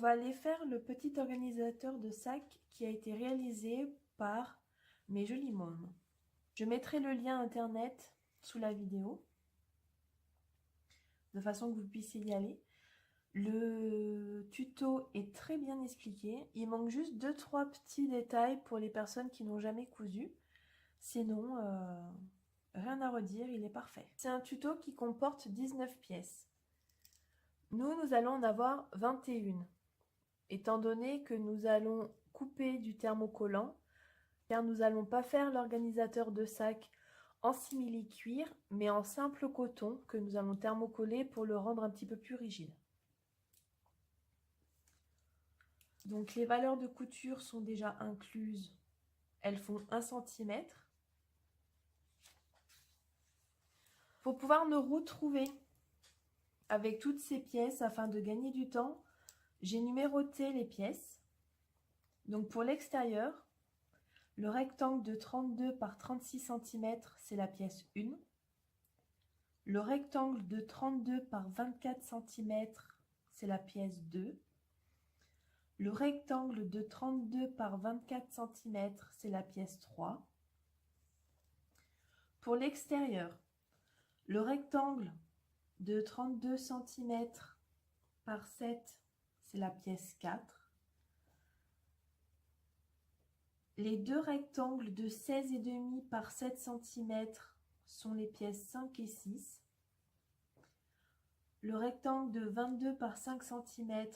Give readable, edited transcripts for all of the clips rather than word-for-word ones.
va aller faire le petit organisateur de sac qui a été réalisé par Mes Jolies Mômes. Je mettrai le lien internet sous la vidéo, de façon que vous puissiez y aller. Le tuto est très bien expliqué. Il manque juste 2-3 petits détails pour les personnes qui n'ont jamais cousu. Sinon, rien à redire, il est parfait. C'est un tuto qui comporte 19 pièces. Nous allons en avoir 21. Étant donné que nous allons couper du thermocollant, car nous n'allons pas faire l'organisateur de sac en simili-cuir, mais en simple coton que nous allons thermocoller pour le rendre un petit peu plus rigide. Donc les valeurs de couture sont déjà incluses, elles font 1 cm. Pour pouvoir nous retrouver avec toutes ces pièces afin de gagner du temps, j'ai numéroté les pièces. Donc pour l'extérieur, le rectangle de 32 par 36 cm, c'est la pièce 1. Le rectangle de 32 par 24 cm, c'est la pièce 2. Le rectangle de 32 par 24 cm, c'est la pièce 3. Pour l'extérieur, le rectangle de 32 cm par 7, c'est la pièce 4. Les deux rectangles de 16,5 par 7 cm sont les pièces 5 et 6. Le rectangle de 22 par 5 cm,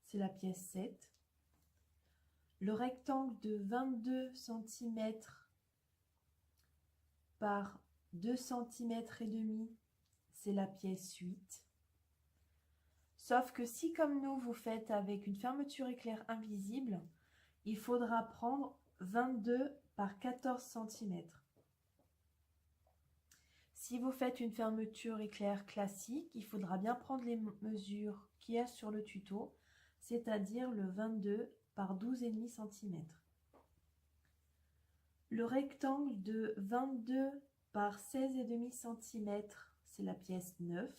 c'est la pièce 7. Le rectangle de 22 cm par 2 cm et demi, c'est la pièce 8. Sauf que si, comme nous, vous faites avec une fermeture éclair invisible, il faudra prendre 22 par 14 cm. Si vous faites une fermeture éclair classique, il faudra bien prendre les mesures qu'il y a sur le tuto, c'est-à-dire le 22 par 12,5 cm. Le rectangle de 22 par 16,5 cm, c'est la pièce 9.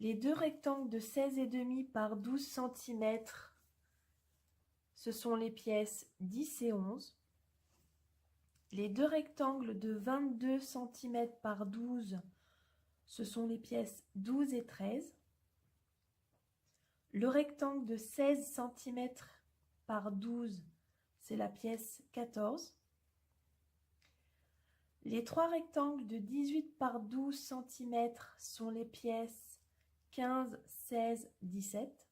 Les deux rectangles de 16,5 par 12 cm, ce sont les pièces 10 et 11. Les deux rectangles de 22 cm par 12, ce sont les pièces 12 et 13. Le rectangle de 16 cm par 12, c'est la pièce 14. Les trois rectangles de 18 par 12 cm sont les pièces 15, 16, 17.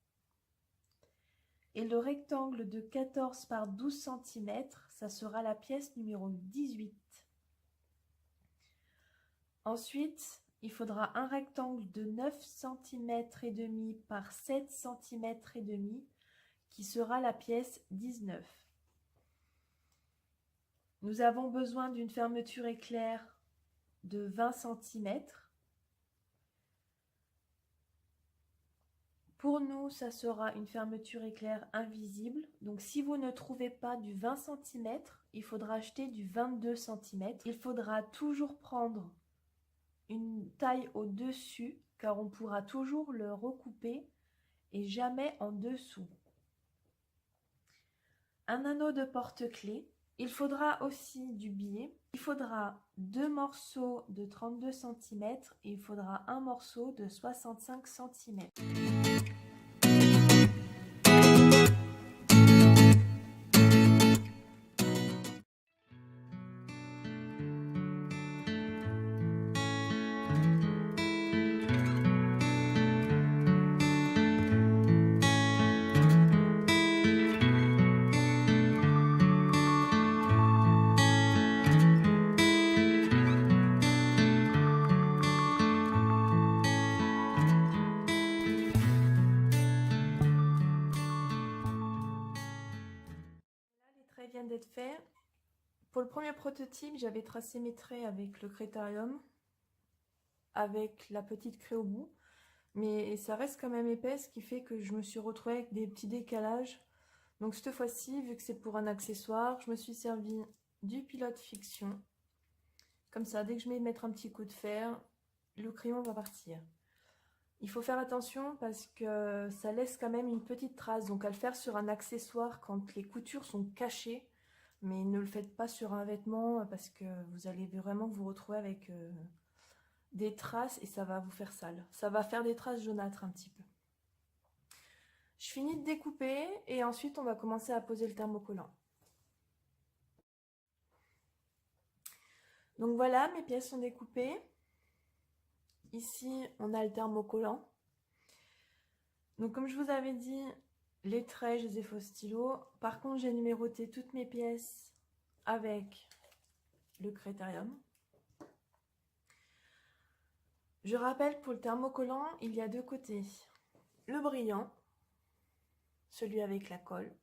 Et le rectangle de 14 par 12 cm, ça sera la pièce numéro 18. Ensuite, il faudra un rectangle de 9 cm et demi par 7 cm et demi qui sera la pièce 19. Nous avons besoin d'une fermeture éclair de 20 cm. Pour nous, ça sera une fermeture éclair invisible. Donc si vous ne trouvez pas du 20 cm, il faudra acheter du 22 cm. Il faudra toujours prendre une taille au-dessus, car on pourra toujours le recouper et jamais en dessous. Un anneau de porte-clés. Il faudra aussi du biais. Il faudra 2 morceaux de 32 cm et il faudra un morceau de 65 cm. Vient d'être fait. Pour le premier prototype, j'avais tracé mes traits avec le Crétarium, avec la petite craie au bout, mais ça reste quand même épais, ce qui fait que je me suis retrouvée avec des petits décalages. Donc cette fois-ci, vu que c'est pour un accessoire, je me suis servi du pilote fiction. Comme ça, dès que je vais mettre un petit coup de fer, le crayon va partir. Il faut faire attention parce que ça laisse quand même une petite trace. Donc à le faire sur un accessoire quand les coutures sont cachées. Mais ne le faites pas sur un vêtement parce que vous allez vraiment vous retrouver avec des traces et ça va vous faire sale. Ça va faire des traces jaunâtres un petit peu. Je finis de découper et ensuite on va commencer à poser le thermocollant. Donc voilà, mes pièces sont découpées. Ici, on a le thermocollant. Donc comme je vous avais dit, les traits, je les ai fait au stylo. Par contre, j'ai numéroté toutes mes pièces avec le critérium. Je rappelle, pour le thermocollant, il y a deux côtés. Le brillant, celui avec la colle,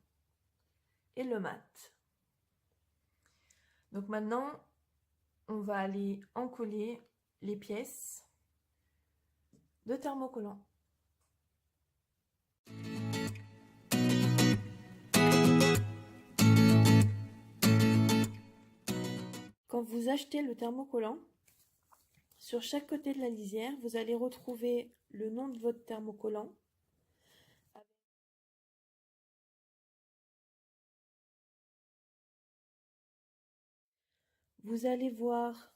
et le mat. Donc maintenant, on va aller encoller les pièces de thermocollant. Quand vous achetez le thermocollant, sur chaque côté de la lisière, vous allez retrouver le nom de votre thermocollant. Vous allez voir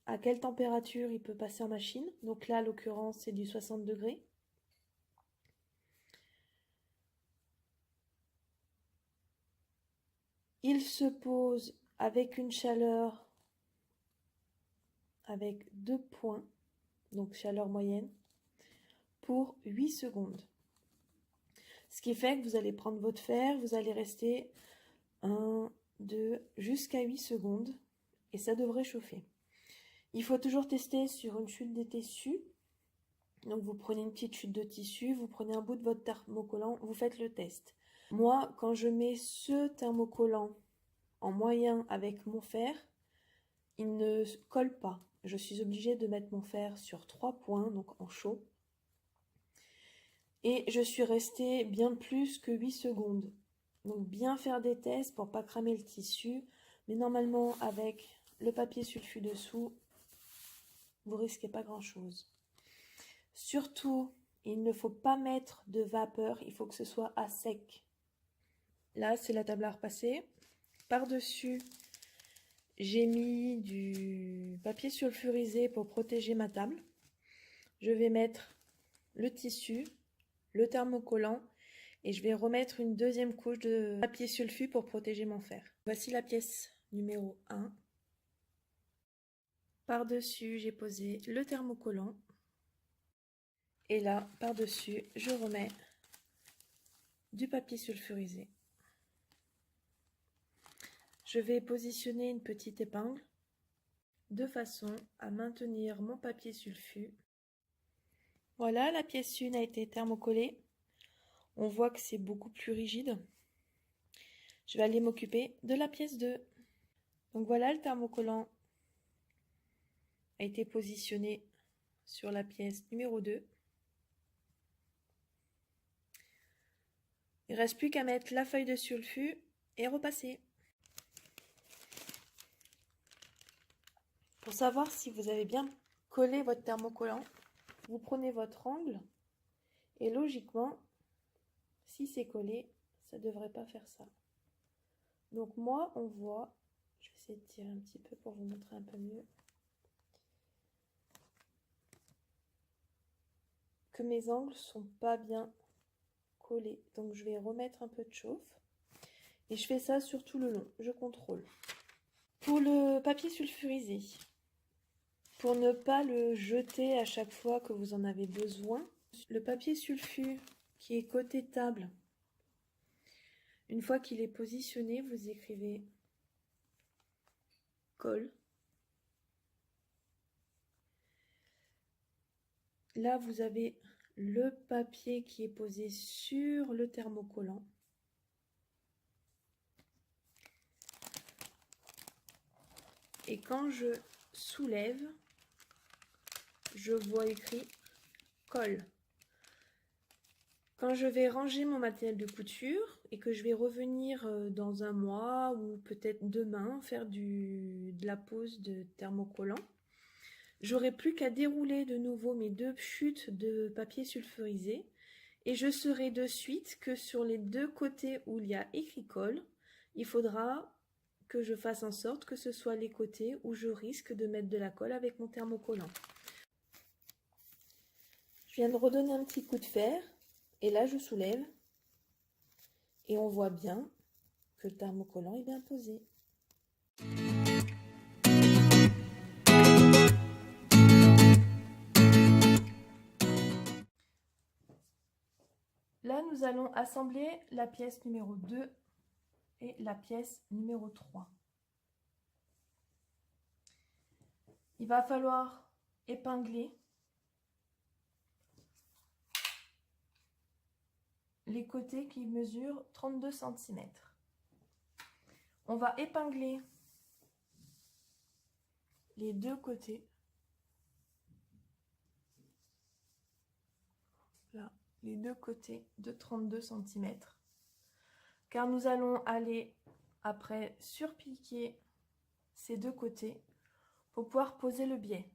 à quelle température il peut passer en machine. Donc là, à l'occurrence, c'est du 60 degrés. Il se pose avec une chaleur avec 2 points, donc chaleur moyenne, pour 8 secondes. Ce qui fait que vous allez prendre votre fer, vous allez rester 1, 2, jusqu'à 8 secondes et ça devrait chauffer. Il faut toujours tester sur une chute de tissu. Donc vous prenez une petite chute de tissu, vous prenez un bout de votre thermocollant, vous faites le test. Moi, quand je mets ce thermocollant en moyen avec mon fer, il ne colle pas. Je suis obligée de mettre mon fer sur 3 points, donc en chaud. Et je suis restée bien plus que 8 secondes. Donc bien faire des tests pour pas cramer le tissu. Mais normalement, avec le papier sulfu dessous, vous risquez pas grand chose. Surtout, il ne faut pas mettre de vapeur, il faut que ce soit à sec. Là, c'est la table à repasser. Par-dessus, j'ai mis du papier sulfurisé pour protéger ma table. Je vais mettre le tissu, le thermocollant et je vais remettre une deuxième couche de papier sulfu pour protéger mon fer. Voici la pièce numéro 1. Par-dessus, j'ai posé le thermocollant. Et là, par-dessus, je remets du papier sulfurisé. Je vais positionner une petite épingle de façon à maintenir mon papier sulfu. Voilà, la pièce 1 a été thermocollée. On voit que c'est beaucoup plus rigide. Je vais aller m'occuper de la pièce 2. Donc voilà, le thermocollant a été positionné sur la pièce numéro 2. Il ne reste plus qu'à mettre la feuille de sulfu et repasser. Pour savoir si vous avez bien collé votre thermocollant, vous prenez votre angle et logiquement, si c'est collé, ça ne devrait pas faire ça. Donc moi, on voit, je vais essayer de tirer un petit peu pour vous montrer un peu mieux, que mes angles sont pas bien collés. Donc je vais remettre un peu de chauffe et je fais ça sur tout le long, je contrôle. Pour le papier sulfurisé, pour ne pas le jeter à chaque fois que vous en avez besoin, le papier sulfu qui est côté table, une fois qu'il est positionné, vous écrivez colle. Là, vous avez le papier qui est posé sur le thermocollant. Et quand je soulève, je vois écrit colle. Quand je vais ranger mon matériel de couture et que je vais revenir dans un mois ou peut-être demain faire de la pose de thermocollant, J'aurai plus qu'à dérouler de nouveau mes 2 chutes de papier sulfurisé et je saurai de suite que sur les 2 côtés où il y a écrit colle, il faudra que je fasse en sorte que ce soit les côtés où je risque de mettre de la colle avec mon thermocollant. Je viens de redonner un petit coup de fer et là je soulève et on voit bien que le thermocollant est bien posé. Là, nous allons assembler la pièce numéro 2 et la pièce numéro 3. Il va falloir épingler les côtés qui mesurent 32 cm. On va épingler les 2 côtés. Là, les 2 côtés de 32 cm. Car nous allons aller après surpiquer ces 2 côtés pour pouvoir poser le biais.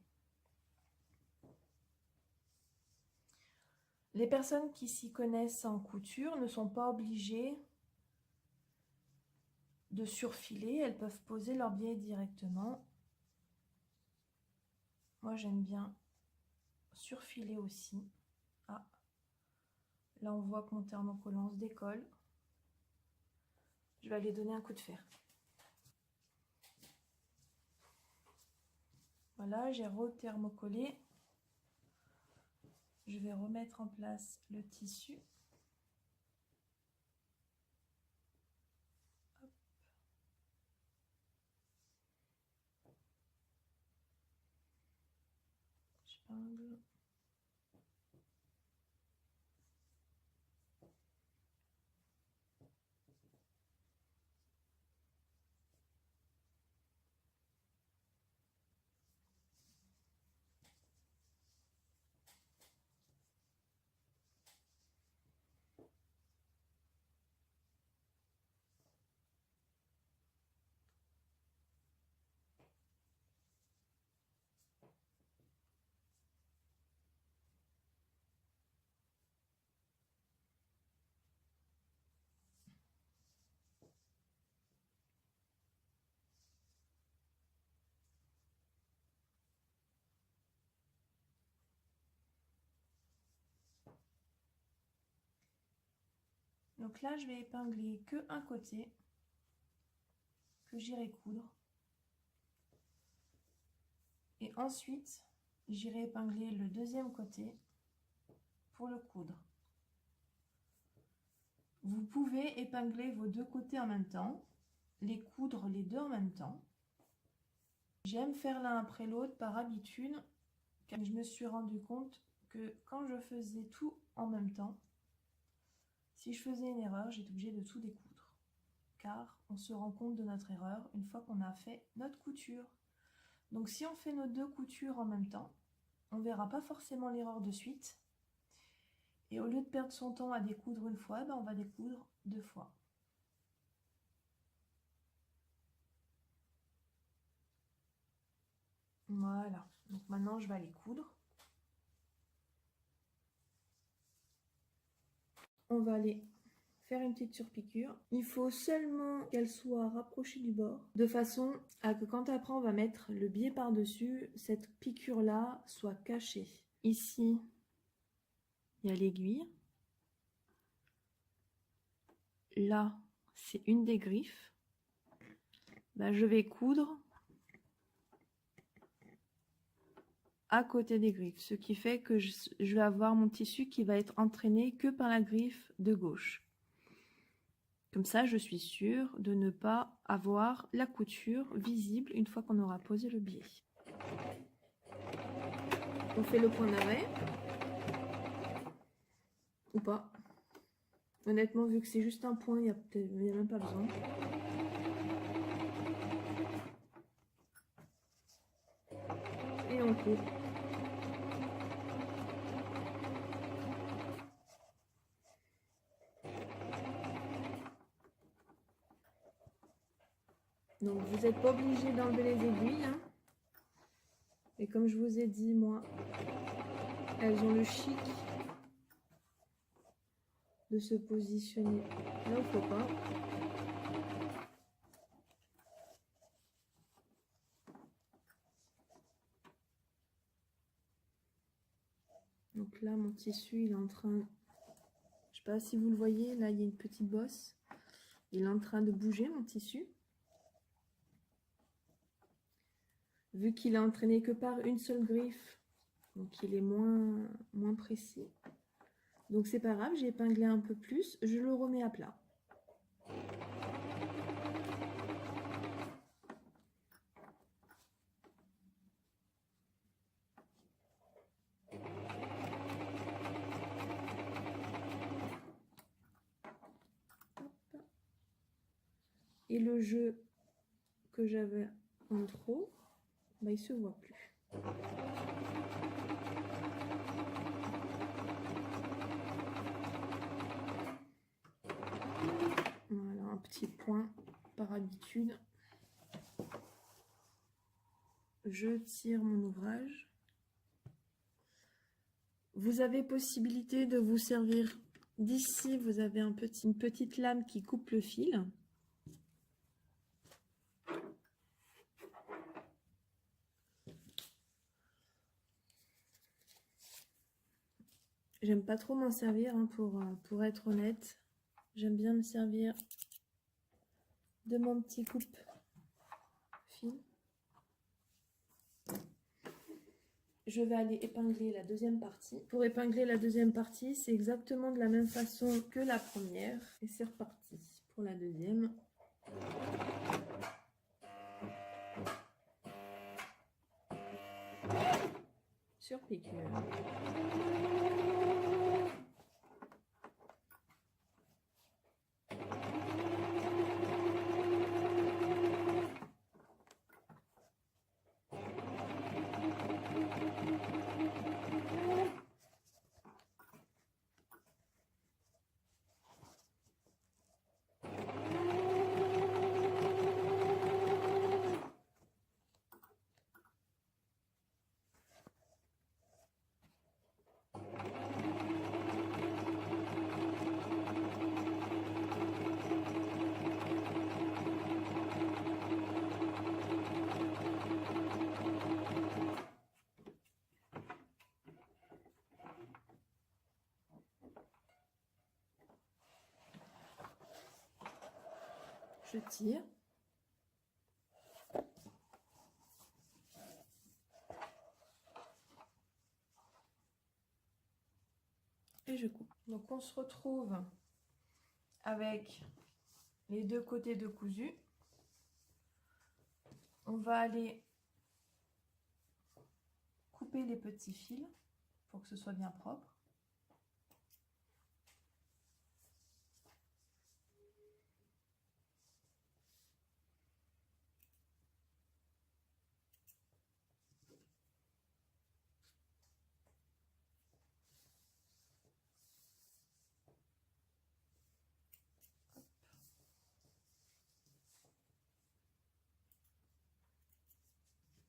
Les personnes qui s'y connaissent en couture ne sont pas obligées de surfiler, elles peuvent poser leur biais directement. Moi j'aime bien surfiler aussi. Ah, là on voit que mon thermocollant se décolle. Je vais aller donner un coup de fer. Voilà, j'ai re-thermocollé. Je vais remettre en place le tissu. Hop. J'épingle. Donc là, je vais épingler que un côté que j'irai coudre. Et ensuite, j'irai épingler le deuxième côté pour le coudre. Vous pouvez épingler vos 2 côtés en même temps, les coudre les 2 en même temps. J'aime faire l'un après l'autre par habitude, car je me suis rendu compte que quand je faisais tout en même temps, si je faisais une erreur, j'étais obligée de tout découdre. Car on se rend compte de notre erreur une fois qu'on a fait notre couture. Donc si on fait nos 2 coutures en même temps, on ne verra pas forcément l'erreur de suite. Et au lieu de perdre son temps à découdre une fois, on va découdre 2 fois. Voilà, donc maintenant je vais aller coudre. On va aller faire une petite surpiqûre. Il faut seulement qu'elle soit rapprochée du bord, de façon à que quand après on va mettre le biais par-dessus, cette piqûre-là soit cachée. Ici, il y a l'aiguille. Là, c'est une des griffes. Je vais coudre à côté des griffes, ce qui fait que je vais avoir mon tissu qui va être entraîné que par la griffe de gauche. Comme ça, je suis sûre de ne pas avoir la couture visible une fois qu'on aura posé le biais. On fait le point d'arrêt. Ou pas. Honnêtement, vu que c'est juste un point, il n'y a même pas besoin. Et on coupe. Donc vous n'êtes pas obligé d'enlever les aiguilles. Hein. Et comme je vous ai dit, moi, elles ont le chic de se positionner là où il ne faut pas. Donc là, mon tissu, il est en train... Je sais pas si vous le voyez, là, il y a une petite bosse. Il est en train de bouger, mon tissu. Vu qu'il est entraîné que par une seule griffe, donc il est moins précis. Donc c'est pas grave, j'ai épinglé un peu plus, je le remets à plat. Et le jeu que j'avais en trop, bah, il se voit plus. Voilà, un petit point par habitude. Je tire mon ouvrage. Vous avez possibilité de vous servir d'ici, vous avez une petite lame qui coupe le fil. J'aime pas trop m'en servir, hein, pour être honnête. J'aime bien me servir de mon petit coupe-fil. Je vais aller épingler la deuxième partie. Pour épingler la deuxième partie, c'est exactement de la même façon que la première. Et c'est reparti pour la deuxième. Sur piqûre. Je tire. Et je coupe. Donc on se retrouve avec les deux côtés de cousu. On va aller couper les petits fils pour que ce soit bien propre.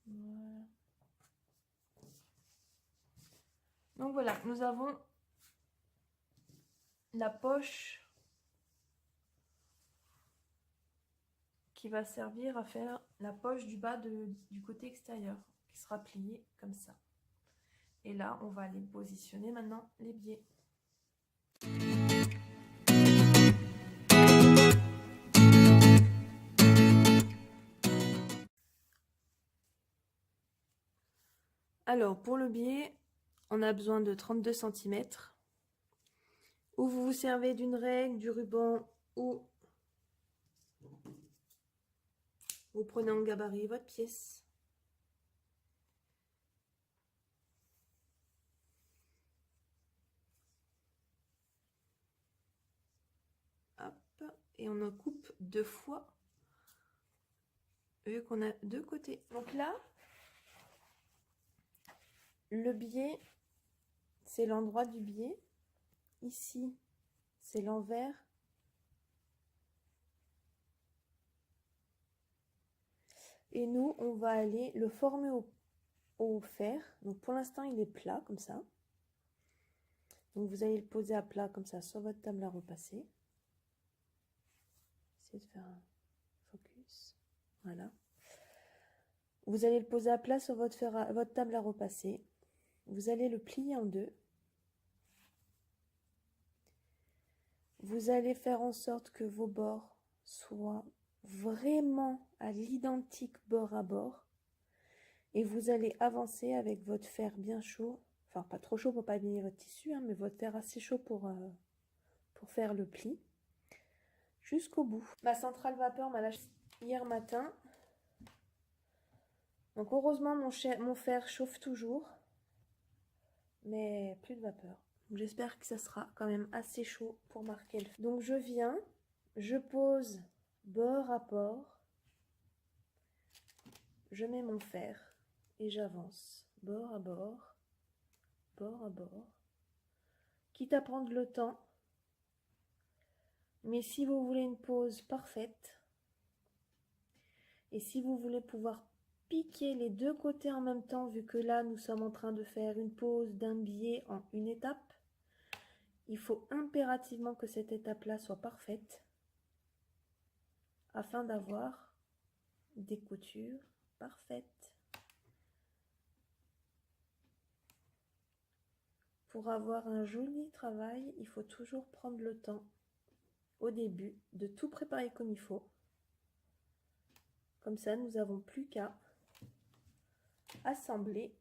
Voilà. Donc voilà, nous avons la poche qui va servir à faire la poche du bas du côté extérieur, qui sera pliée comme ça. Et là, on va aller positionner maintenant les biais. Alors, pour le biais, on a besoin de 32 cm. Ou vous vous servez d'une règle, du ruban, ou vous prenez en gabarit votre pièce. Hop, et on en coupe 2 fois, vu qu'on a 2 côtés. Donc là, le biais, c'est l'endroit du biais. Ici, c'est l'envers. Et nous, on va aller le former au fer. Donc pour l'instant, il est plat comme ça. Donc vous allez le poser à plat comme ça sur votre table à repasser. Essayez de faire un focus. Voilà. Vous allez le poser à plat sur votre table à repasser. Vous allez le plier en deux. Vous allez faire en sorte que vos bords soient vraiment à l'identique bord à bord. Et vous allez avancer avec votre fer bien chaud. Enfin, pas trop chaud pour pas abîmer votre tissu, hein, mais votre fer assez chaud pour faire le pli. Jusqu'au bout. Ma centrale vapeur m'a lâché hier matin. Donc heureusement, mon fer chauffe toujours. Mais plus de vapeur. J'espère que ça sera quand même assez chaud pour marquer le feu. Donc je viens, je pose bord à bord, je mets mon fer et j'avance bord à bord, quitte à prendre le temps. Mais si vous voulez une pose parfaite et si vous voulez pouvoir piquer les deux côtés en même temps, vu que là nous sommes en train de faire une pose d'un biais en une étape, il faut impérativement que cette étape-là soit parfaite afin d'avoir des coutures parfaites. Pour avoir un joli travail, il faut toujours prendre le temps au début de tout préparer comme il faut. Comme ça, nous n'avons plus qu'à assembler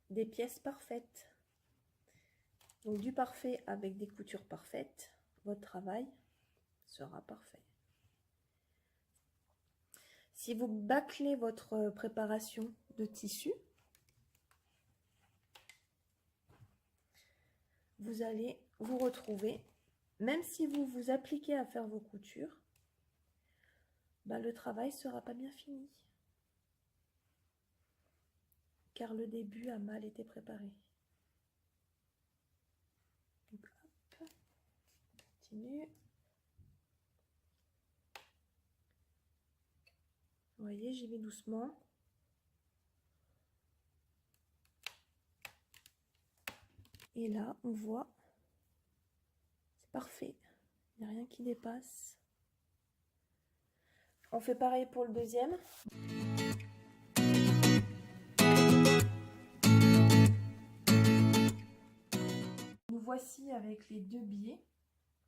des pièces parfaites. Donc du parfait avec des coutures parfaites, votre travail sera parfait. Si vous bâclez votre préparation de tissu, vous allez vous retrouver, même si vous vous appliquez à faire vos coutures, le travail ne sera pas bien fini. Car le début a mal été préparé. Donc, hop, continue. Vous voyez, j'y vais doucement. Et là, on voit, c'est parfait. Il n'y a rien qui dépasse. On fait pareil pour le deuxième. Nous voici avec les deux biais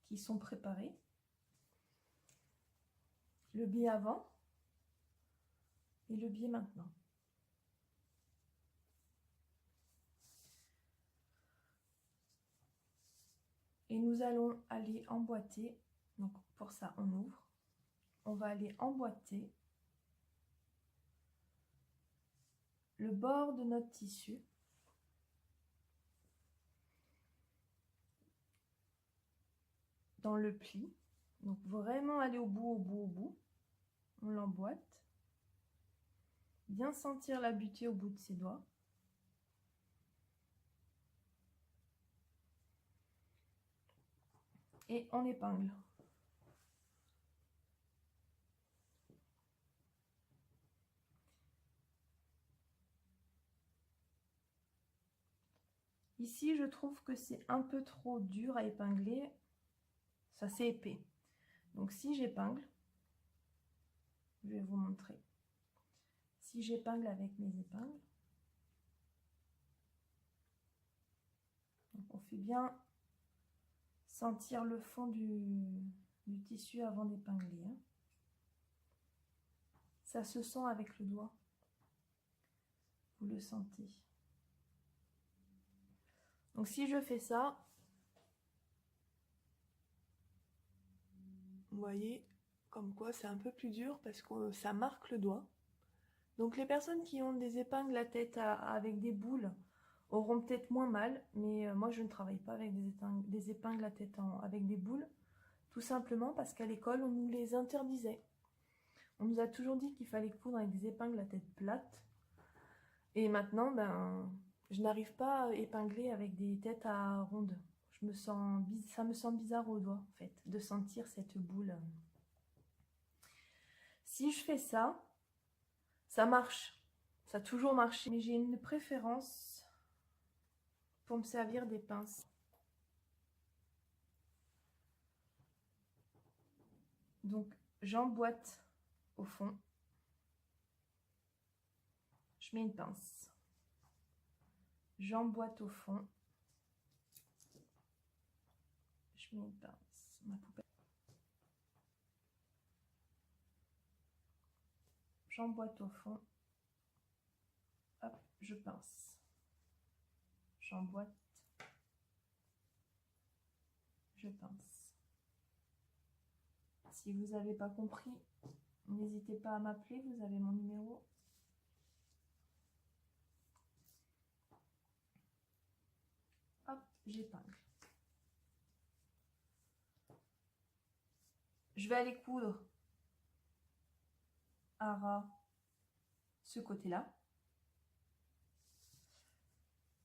qui sont préparés. Le biais avant et le biais maintenant. Et nous allons aller emboîter. Donc pour ça, on ouvre. On va aller emboîter le bord de notre tissu dans le pli. Donc vraiment aller au bout. On l'emboîte. Bien sentir la butée au bout de ses doigts. Et on épingle. Ici, je trouve que c'est un peu trop dur à épingler. Ça, c'est épais. Donc si j'épingle, je vais vous montrer. Si j'épingle avec mes épingles, donc on fait bien sentir le fond du tissu avant d'épingler. Hein. Ça se sent avec le doigt. Vous le sentez. Donc si je fais ça, vous voyez, comme quoi c'est un peu plus dur parce que ça marque le doigt. Donc les personnes qui ont des épingles à tête avec des boules auront peut-être moins mal, mais moi je ne travaille pas avec des épingles à tête avec des boules, tout simplement parce qu'à l'école on nous les interdisait. On nous a toujours dit qu'il fallait coudre avec des épingles à tête plate, et maintenant je n'arrive pas à épingler avec des têtes à rondes. Ça me sent bizarre au doigt en fait, de sentir cette boule. Si je fais ça, ça marche. Ça a toujours marché, mais j'ai une préférence pour me servir des pinces. Donc, j'emboîte au fond. Je mets une pince. J'emboîte au fond. Je mets une pince. Ma poupée. J'emboîte au fond. Hop, je pince. J'emboîte. Je pince. Si vous n'avez pas compris, n'hésitez pas à m'appeler, vous avez mon numéro. Hop, j'épingle. Je vais aller coudre à ras ce côté-là.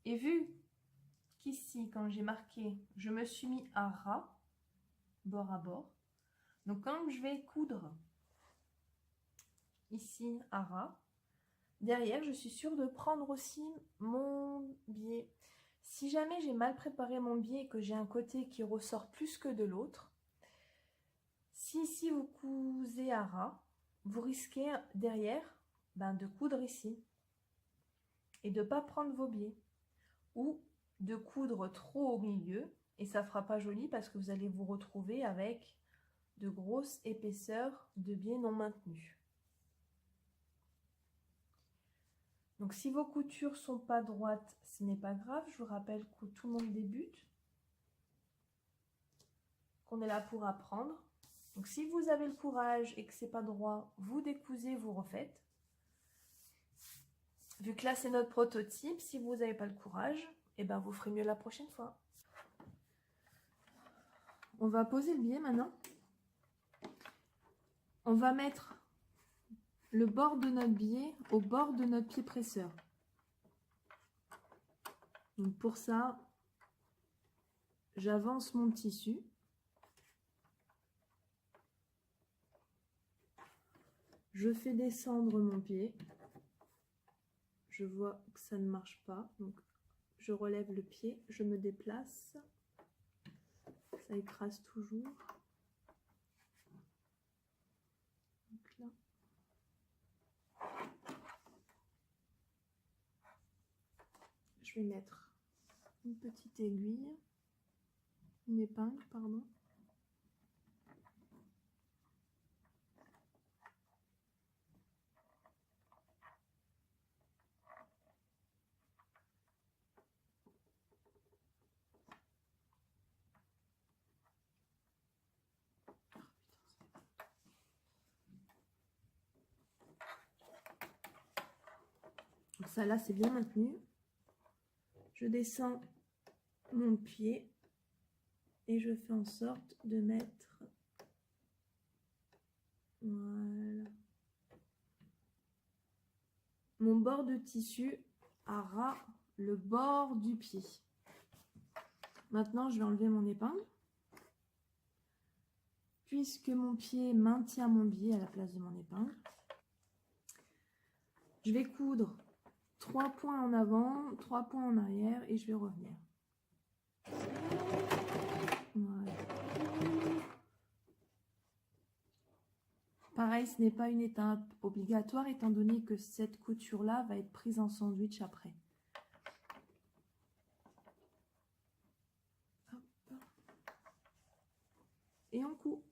Et vu qu'ici, quand j'ai marqué, je me suis mis à ras, bord à bord. Donc quand je vais coudre ici à ras, derrière, je suis sûre de prendre aussi mon biais. Si jamais j'ai mal préparé mon biais et que j'ai un côté qui ressort plus que de l'autre, si ici vous cousez à ras, vous risquez derrière de coudre ici et de ne pas prendre vos biais. Ou de coudre trop au milieu et ça ne fera pas joli parce que vous allez vous retrouver avec de grosses épaisseurs de biais non maintenus. Donc si vos coutures sont pas droites, ce n'est pas grave. Je vous rappelle que tout le monde débute, qu'on est là pour apprendre. Donc si vous avez le courage et que c'est pas droit, vous décousez, vous refaites. Vu que là c'est notre prototype, si vous n'avez pas le courage, eh ben vous ferez mieux la prochaine fois. On va poser le biais maintenant. On va mettre le bord de notre biais au bord de notre pied presseur. Donc pour ça, j'avance mon tissu. Je fais descendre mon pied. Je vois que ça ne marche pas, donc je relève le pied, je me déplace. Ça écrase toujours. Donc là. Je vais mettre une petite aiguille, une épingle, pardon. Donc ça là c'est bien maintenu. Je descends mon pied et je fais en sorte de mettre, voilà, mon bord de tissu à ras le bord du pied. Maintenant je vais enlever mon épingle puisque mon pied maintient mon biais à la place de mon épingle. Je vais coudre 3 points en avant, 3 points en arrière et je vais revenir. Voilà. Pareil, ce n'est pas une étape obligatoire étant donné que cette couture-là va être prise en sandwich après. Hop. Et on coud.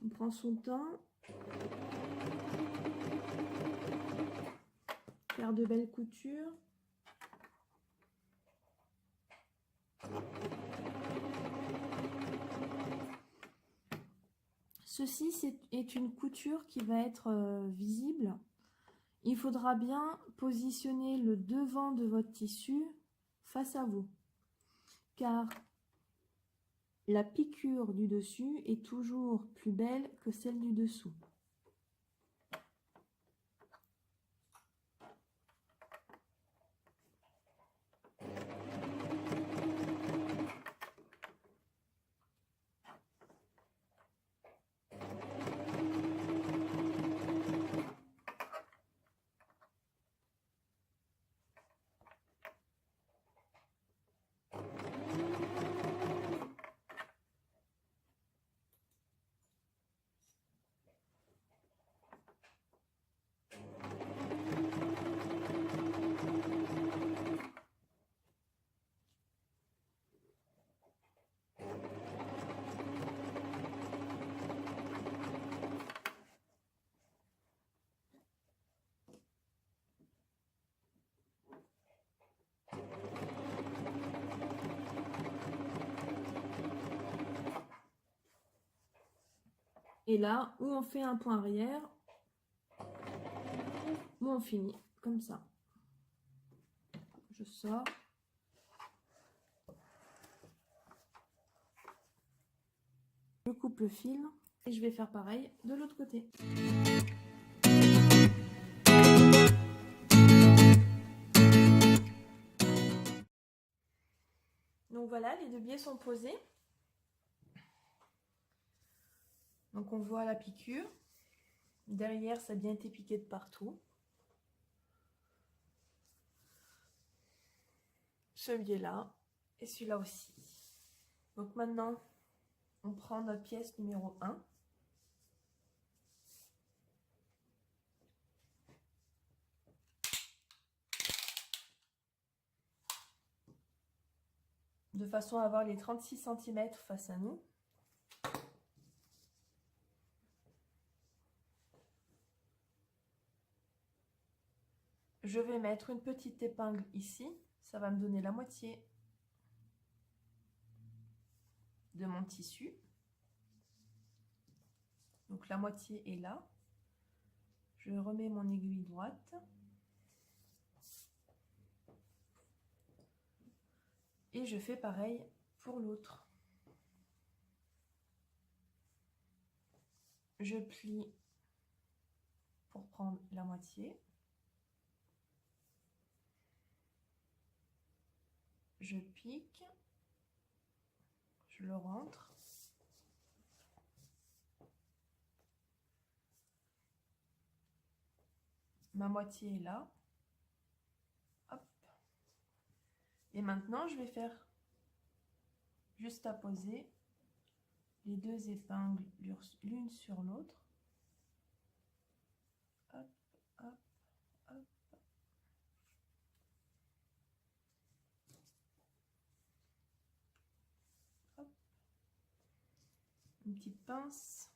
On prend son temps. Faire de belles coutures. Ceci est une couture qui va être visible. Il faudra bien positionner le devant de votre tissu face à vous, car la piqûre du dessus est toujours plus belle que celle du dessous. Et là, où on fait un point arrière, où on finit, comme ça. Je sors. Je coupe le fil et je vais faire pareil de l'autre côté. Donc voilà, les deux biais sont posés. Donc on voit la piqûre. Derrière, ça a bien été piqué de partout. Ce biais-là et celui-là aussi. Donc maintenant, on prend notre pièce numéro 1. De façon à avoir les 36 cm face à nous. Je vais mettre une petite épingle ici. Ça va me donner la moitié de mon tissu. Donc la moitié est là. Je remets mon aiguille droite. Et je fais pareil pour l'autre. Je plie pour prendre la moitié. Je pique. Je le rentre. Ma moitié est là. Hop. Et maintenant, je vais faire juste apposer les deux épingles l'une sur l'autre. Hop, hop, hop. Hop. Une petite pince.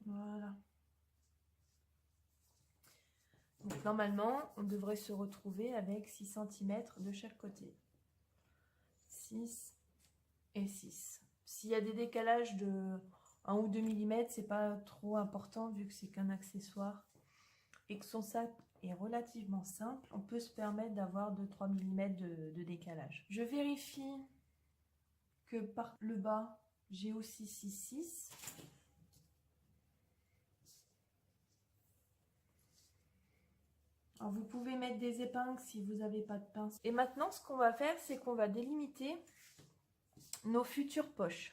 Voilà. Donc normalement, on devrait se retrouver avec 6 cm de chaque côté. 6 et 6. S'il y a des décalages de 1 ou 2 mm, c'est pas trop important vu que c'est qu'un accessoire et que son sac est relativement simple. On peut se permettre d'avoir 2-3 mm de décalage. Je vérifie que par le bas, j'ai aussi 6,6. Alors vous pouvez mettre des épingles si vous n'avez pas de pince. Et maintenant, ce qu'on va faire, c'est qu'on va délimiter nos futures poches.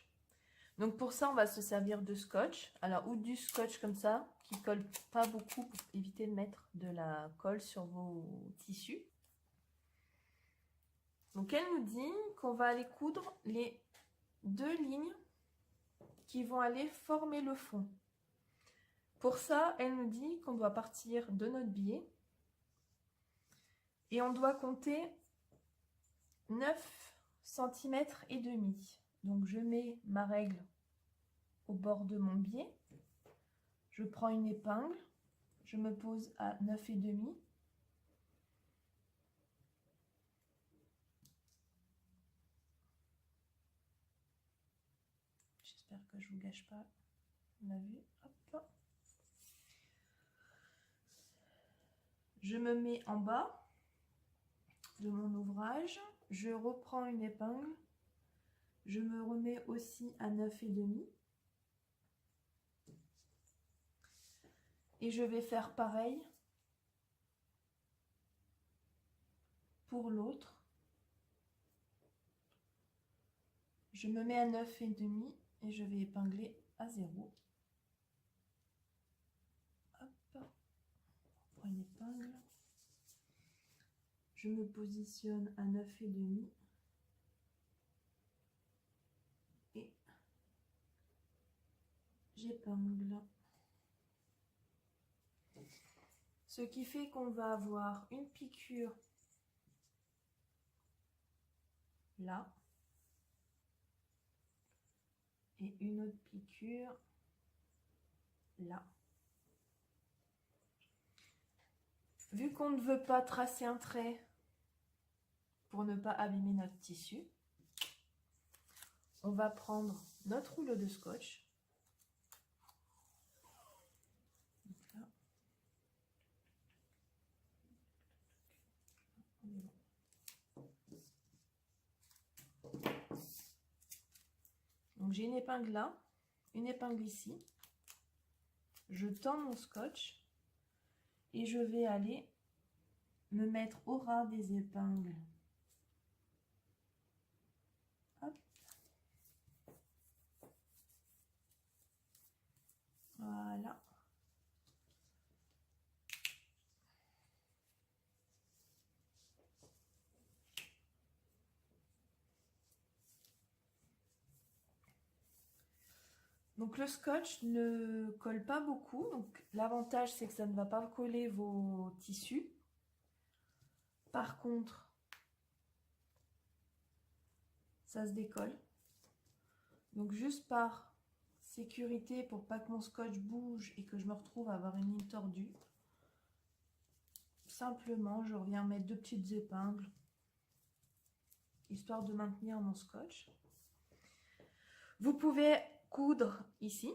Donc pour ça, on va se servir de scotch. Alors, ou du scotch comme ça, qui colle pas beaucoup pour éviter de mettre de la colle sur vos tissus. Donc elle nous dit qu'on va aller coudre les deux lignes qui vont aller former le fond. Pour ça, elle nous dit qu'on doit partir de notre biais et on doit compter 9 cm et demi. Donc je mets ma règle au bord de mon biais. Je prends une épingle, je me pose à 9 et demi. J'espère que je vous gâche pas la vue. Hop. Je me mets en bas de mon ouvrage, je reprends une épingle, je me remets aussi à 9 et demi. Et je vais faire pareil pour l'autre. Je me mets à 9 et demi et je vais épingler à 0. Hop, on prend une épingle. Je me positionne à 9 et demi et j'épingle. Ce qui fait qu'on va avoir une piqûre là et une autre piqûre là. Vu qu'on ne veut pas tracer un trait pour ne pas abîmer notre tissu, on va prendre notre rouleau de scotch. Donc j'ai une épingle là, une épingle ici. Je tends mon scotch et je vais aller me mettre au ras des épingles. Hop. Voilà. Donc le scotch ne colle pas beaucoup. Donc l'avantage c'est que ça ne va pas coller vos tissus. Par contre, ça se décolle. Donc juste par sécurité pour pas que mon scotch bouge et que je me retrouve à avoir une ligne tordue, simplement je reviens mettre 2 petites épingles histoire de maintenir mon scotch. Vous pouvez coudre ici,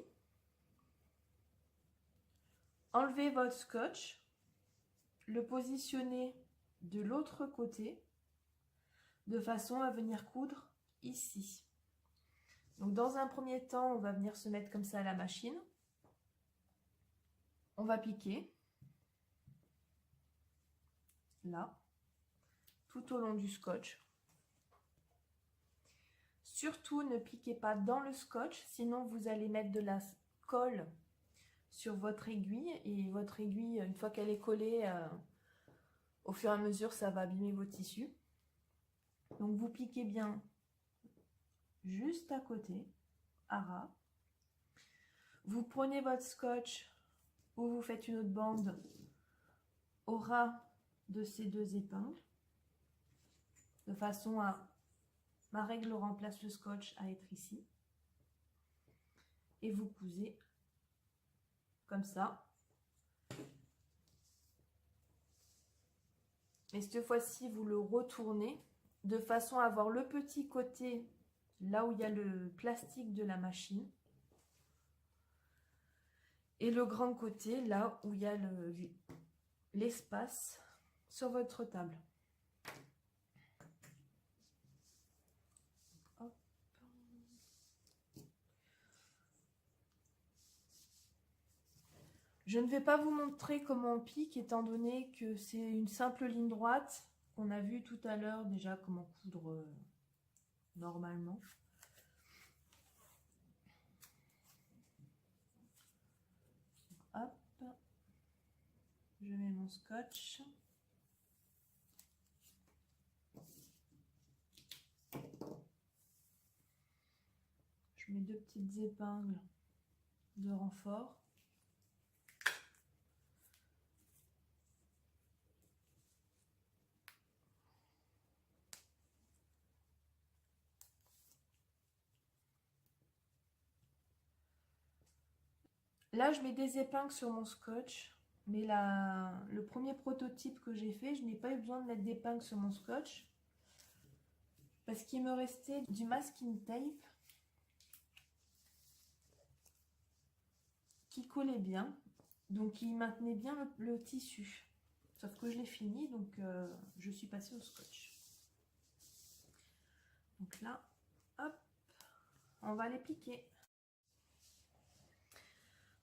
enlever votre scotch, le positionner de l'autre côté de façon à venir coudre ici. Donc dans un premier temps, on va venir se mettre comme ça à la machine. On va piquer là, tout au long du scotch. Surtout ne piquez pas dans le scotch, sinon vous allez mettre de la colle sur votre aiguille et votre aiguille, une fois qu'elle est collée, au fur et à mesure ça va abîmer vos tissus. Donc vous piquez bien juste à côté, à ras. Vous prenez votre scotch ou vous faites une autre bande au ras de ces 2 épingles, de façon à, ma règle remplace le scotch à être ici. Et vous cousez comme ça. Et cette fois-ci, vous le retournez de façon à avoir le petit côté là où il y a le plastique de la machine et le grand côté là où il y a l'espace sur votre table. Hop. Je ne vais pas vous montrer comment on pique étant donné que c'est une simple ligne droite qu'on a vu tout à l'heure déjà comment coudre normalement. Hop, je mets mon scotch. Je mets 2 petites épingles de renfort. Là, je mets des épingles sur mon scotch, mais le premier prototype que j'ai fait, je n'ai pas eu besoin de mettre d'épingles sur mon scotch parce qu'il me restait du masking tape qui collait bien, donc il maintenait bien le tissu. Sauf que je l'ai fini, donc je suis passée au scotch. Donc là, hop, on va les piquer.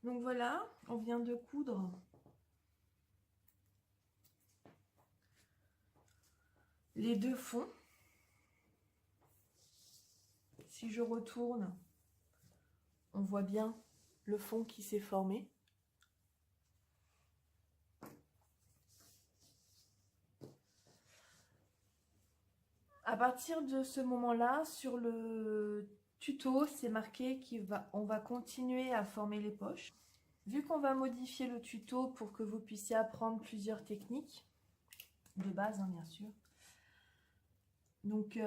Donc voilà, on vient de coudre les 2 fonds. Si je retourne, on voit bien le fond qui s'est formé. À partir de ce moment-là, sur le tuto, c'est marqué qu'on va continuer à former les poches. Vu qu'on va modifier le tuto pour que vous puissiez apprendre plusieurs techniques, de base hein, bien sûr. Donc,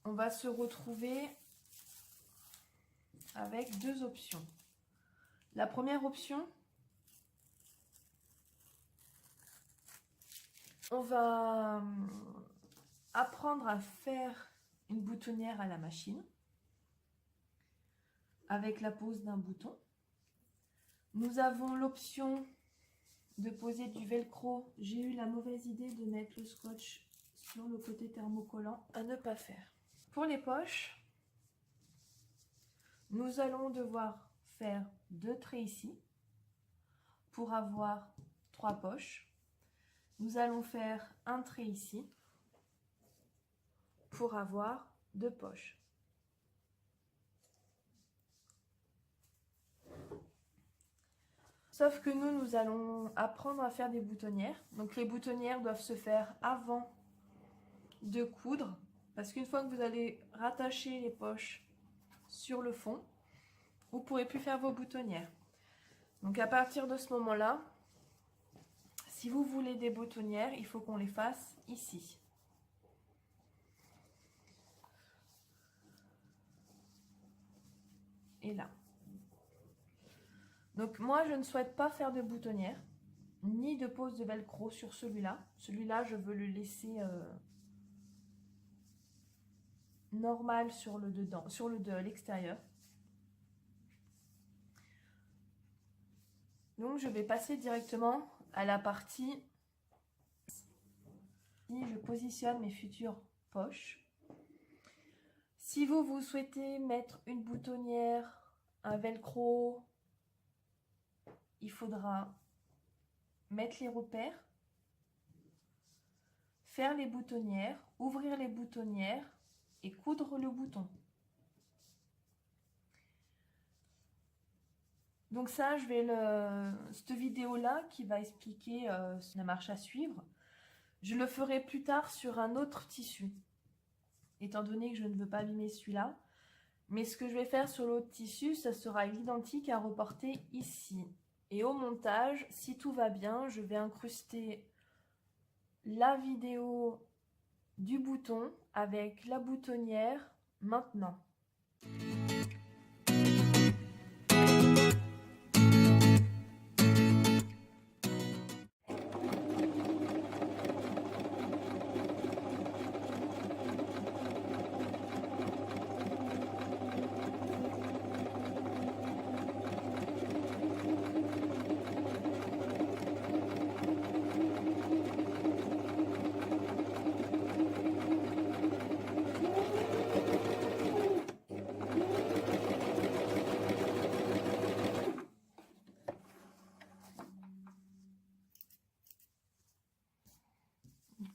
on va se retrouver avec 2 options. La première option, On va apprendre à faire une boutonnière à la machine avec la pose d'un bouton. Nous avons l'option de poser du velcro. J'ai eu la mauvaise idée de mettre le scotch sur le côté thermocollant, à ne pas faire. Pour les poches, nous allons devoir faire 2 traits ici pour avoir 3 poches. Nous allons faire un trait ici pour avoir 2 poches. Sauf que nous allons apprendre à faire des boutonnières. Donc les boutonnières doivent se faire avant de coudre. Parce qu'une fois que vous allez rattacher les poches sur le fond, vous ne pourrez plus faire vos boutonnières. Donc à partir de ce moment-là, si vous voulez des boutonnières, il faut qu'on les fasse ici. Et là. Donc moi, je ne souhaite pas faire de boutonnière, ni de pose de velcro sur celui-là. Celui-là, je veux le laisser normal sur le dedans, sur le de l'extérieur. Donc je vais passer directement à la partie. Je positionne mes futures poches. Si vous souhaitez mettre une boutonnière, un velcro, il faudra mettre les repères, faire les boutonnières, ouvrir les boutonnières et coudre le bouton. Donc ça, cette vidéo-là qui va expliquer la marche à suivre, je le ferai plus tard sur un autre tissu, étant donné que je ne veux pas abîmer celui-là. Mais ce que je vais faire sur l'autre tissu, ça sera l'identique à reporter ici. Et au montage, si tout va bien, je vais incruster la vidéo du bouton avec la boutonnière maintenant.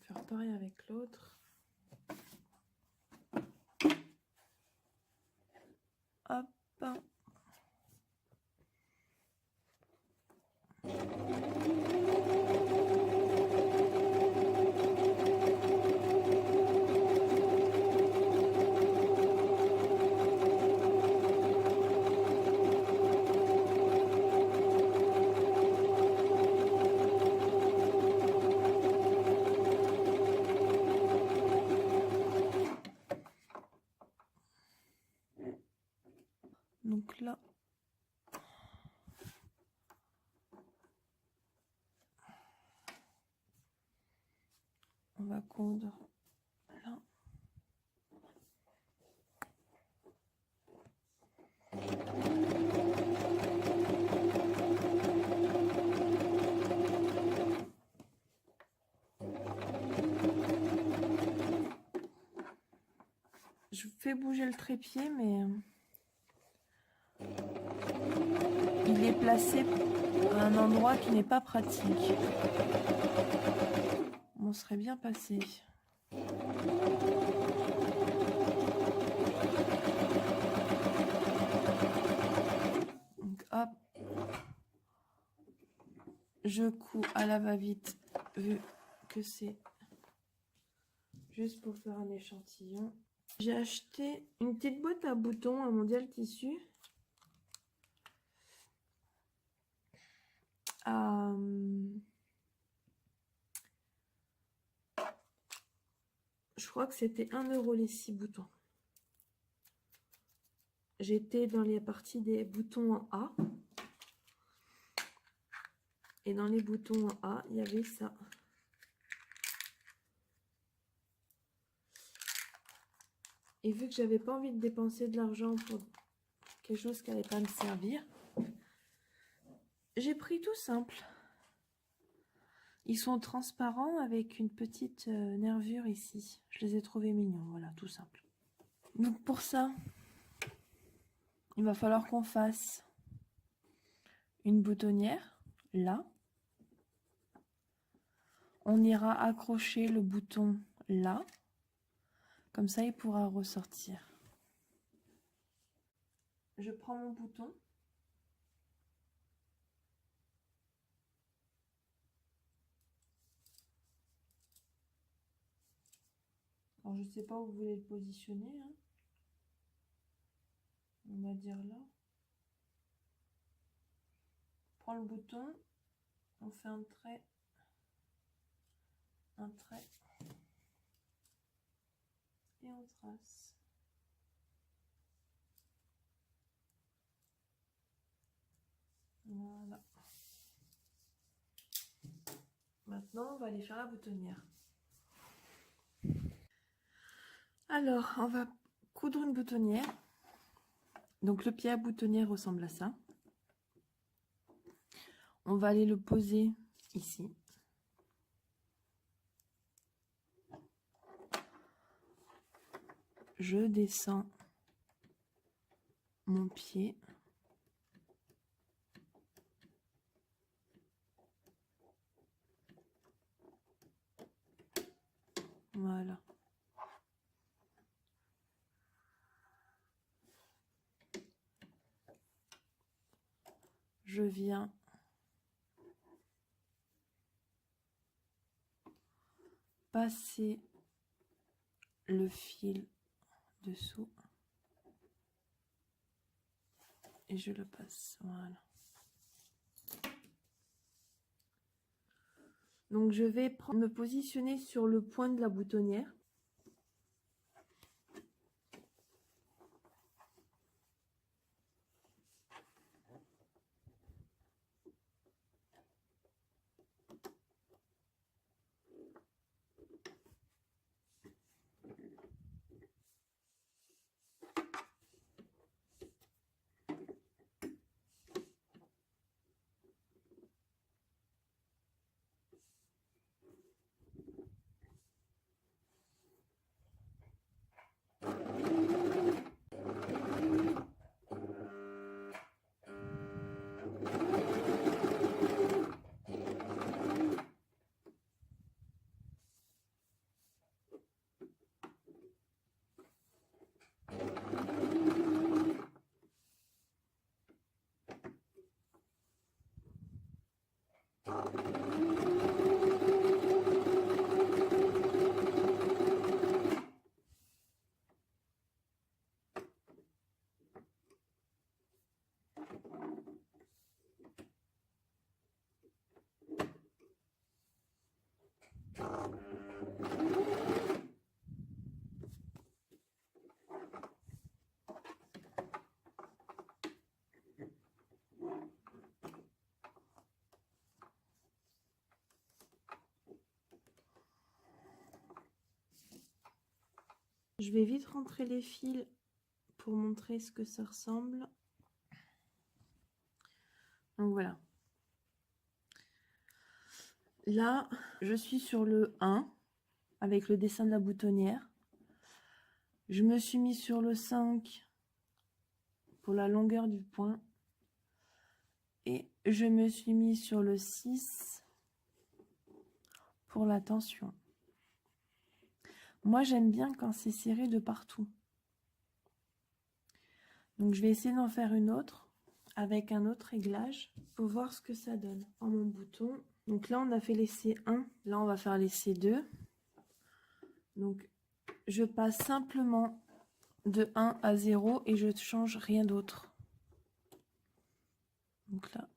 Faire pareil avec l'autre. Hop. Donc là, on va coudre là. Je fais bouger le trépied, mais il est placé à un endroit qui n'est pas pratique. On serait bien passé. Donc hop, je couds à la va-vite vu que c'est juste pour faire un échantillon. J'ai acheté une petite boîte à boutons à Mondial Tissu. Je crois que c'était 1 € les 6 boutons. J'étais dans les parties des boutons en A. Et dans les boutons en A, il y avait ça. Et vu que j'avais pas envie de dépenser de l'argent pour quelque chose qui n'allait pas me servir, j'ai pris tout simple. Ils sont transparents avec une petite nervure ici. Je les ai trouvés mignons, voilà, tout simple. Donc pour ça, il va falloir qu'on fasse une boutonnière, là. On ira accrocher le bouton là. Comme ça, il pourra ressortir. Je prends mon bouton. Alors, je ne sais pas où vous voulez le positionner, hein. On va dire là. On prend le bouton, on fait un trait, et on trace. Voilà. Maintenant, on va aller faire la boutonnière. Alors, on va coudre une boutonnière. Donc, le pied à boutonnière ressemble à ça. On va aller le poser ici. Je descends mon pied. Voilà. Je viens passer le fil dessous et je le passe. Voilà. Donc je vais me positionner sur le point de la boutonnière. Je vais vite rentrer les fils pour montrer ce que ça ressemble. Donc voilà. Là, je suis sur le 1 avec le dessin de la boutonnière. Je me suis mis sur le 5 pour la longueur du point. Et je me suis mis sur le 6 pour la tension. Moi, j'aime bien quand c'est serré de partout. Donc, je vais essayer d'en faire une autre avec un autre réglage pour voir ce que ça donne. En mon bouton. Donc là, on a fait les C1. Là, on va faire les C2. Donc, je passe simplement de 1 à 0 et je ne change rien d'autre. Donc là.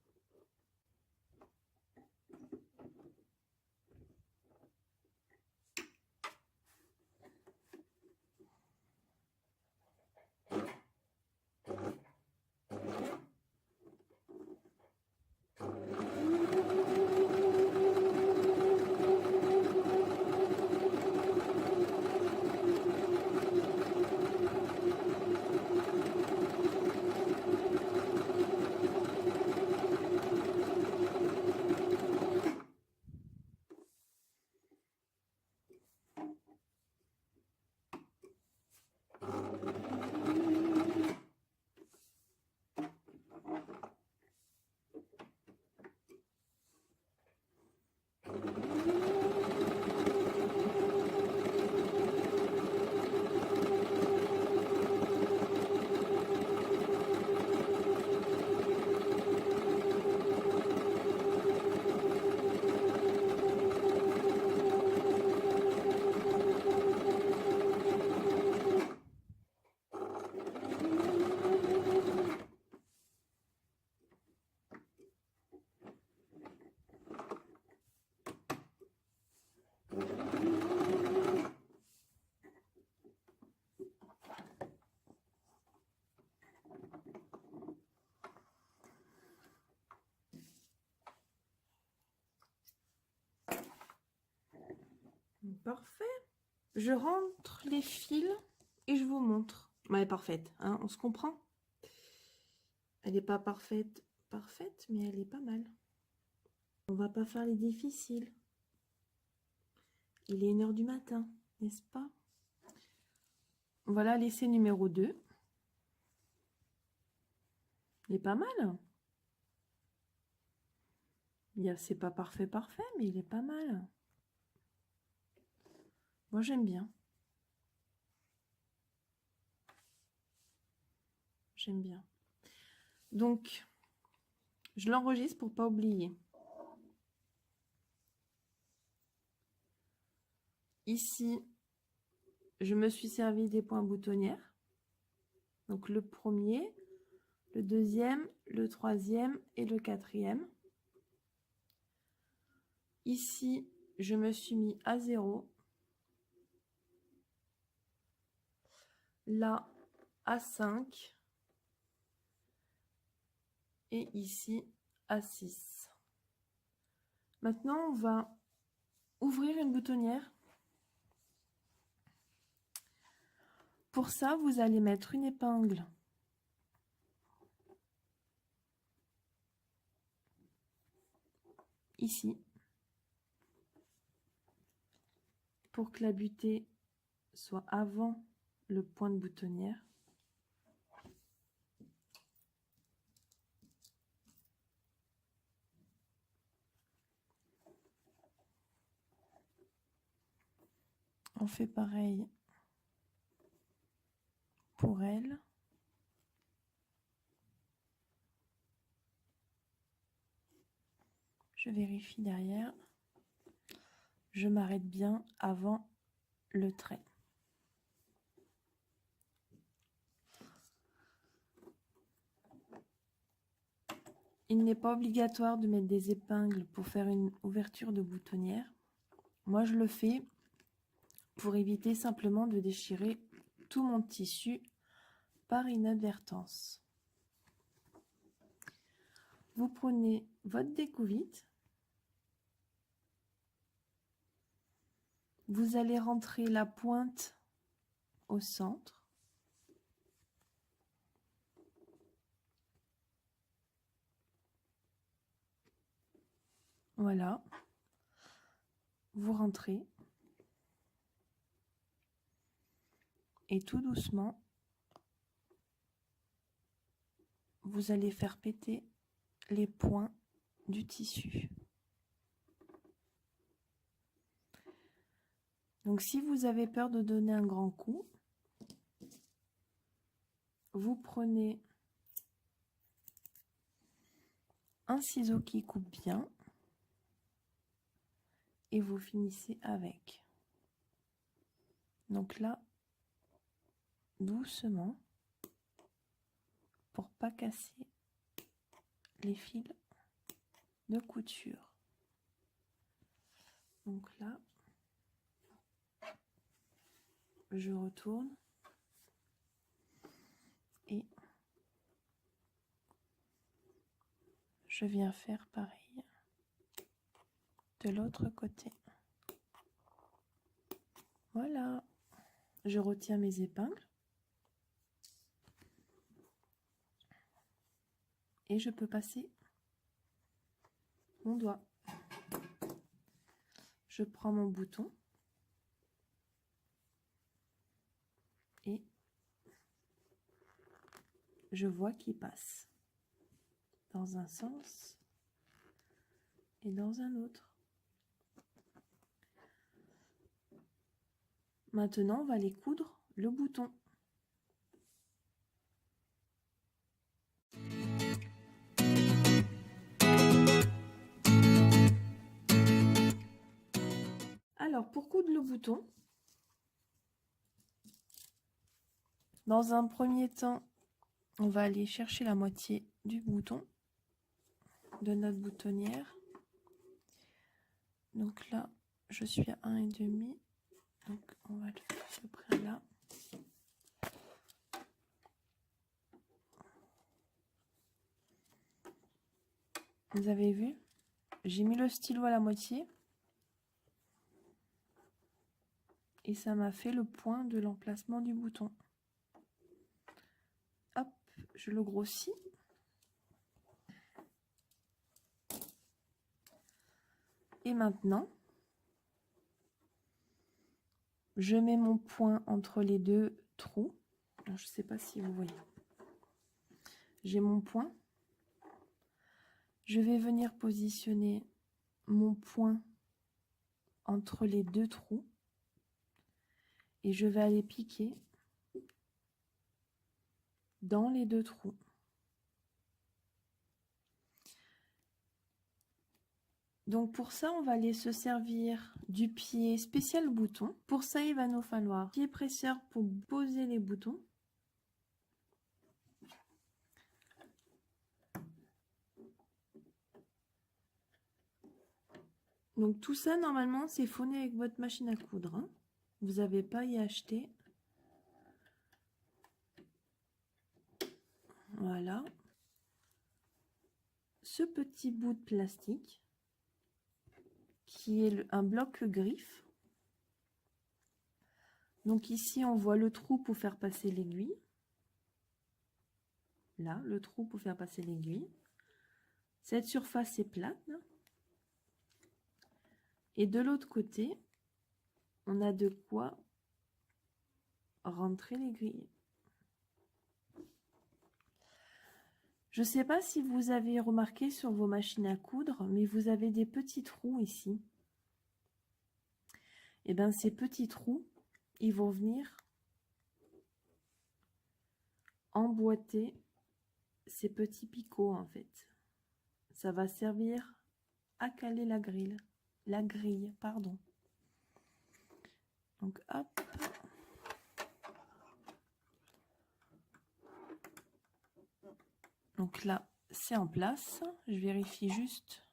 Parfait. Je rentre les fils et je vous montre. Elle est parfaite, hein, on se comprend. Elle n'est pas parfaite, mais elle est pas mal. On va pas faire les difficiles. Il est 1 h du matin, n'est-ce pas? Voilà l'essai numéro 2. Il est pas mal. C'est pas parfait, mais il est pas mal. Moi, j'aime bien. J'aime bien. Donc, je l'enregistre pour pas oublier. Ici, je me suis servi des points boutonnières. Donc, le premier, le deuxième, le troisième et le quatrième. Ici, je me suis mis à 0. Là, à 5. Et ici, à 6. Maintenant, on va ouvrir une boutonnière. Pour ça, vous allez mettre une épingle ici pour que la butée soit avant le point de boutonnière. On fait pareil pour elle. Je vérifie derrière. Je m'arrête bien avant le trait. Il n'est pas obligatoire de mettre des épingles pour faire une ouverture de boutonnière. Moi, je le fais pour éviter simplement de déchirer tout mon tissu par inadvertance. Vous prenez votre découvite. Vous allez rentrer la pointe au centre. Voilà. Vous rentrez. Et tout doucement, vous allez faire péter les points du tissu. Donc si vous avez peur de donner un grand coup, vous prenez un ciseau qui coupe bien et vous finissez avec. Donc là, doucement, pour pas casser les fils de couture. Donc là, je retourne et je viens faire pareil de l'autre côté. Voilà, je retiens mes épingles et je peux passer mon doigt. Je prends mon bouton et je vois qu'il passe dans un sens et dans un autre. Maintenant, on va aller coudre le bouton. Alors, pour coudre le bouton, dans un premier temps, on va aller chercher la moitié du bouton de notre boutonnière. Donc là, je suis à 1,5. Donc, on va le faire à peu près là. Vous avez vu? J'ai mis le stylo à la moitié. et ça m'a fait le point de l'emplacement du bouton. Hop, je le grossis. Et maintenant, je mets mon point entre les deux trous. Alors, je ne sais pas si vous voyez. J'ai mon point. Je vais venir positionner mon point entre les deux trous. Et je vais aller piquer dans les deux trous. Donc pour ça, on va aller se servir du pied spécial bouton. Pour ça, il va nous falloir pied presseur pour poser les boutons. Donc tout ça, normalement, c'est phoné avec votre machine à coudre, hein. Vous n'avez pas à y acheter. Voilà. Ce petit bout de plastique, qui est un bloc griffe. Donc ici, on voit le trou pour faire passer l'aiguille. Là, le trou pour faire passer l'aiguille. Cette surface est plate. Et de l'autre côté, on a de quoi rentrer l'aiguille. Je ne sais pas si vous avez remarqué sur vos machines à coudre, mais vous avez des petits trous ici. Et bien ces petits trous, ils vont venir emboîter ces petits picots en fait. Ça va servir à caler la grille. Pardon. Donc hop. Donc là, c'est en place. Je vérifie juste.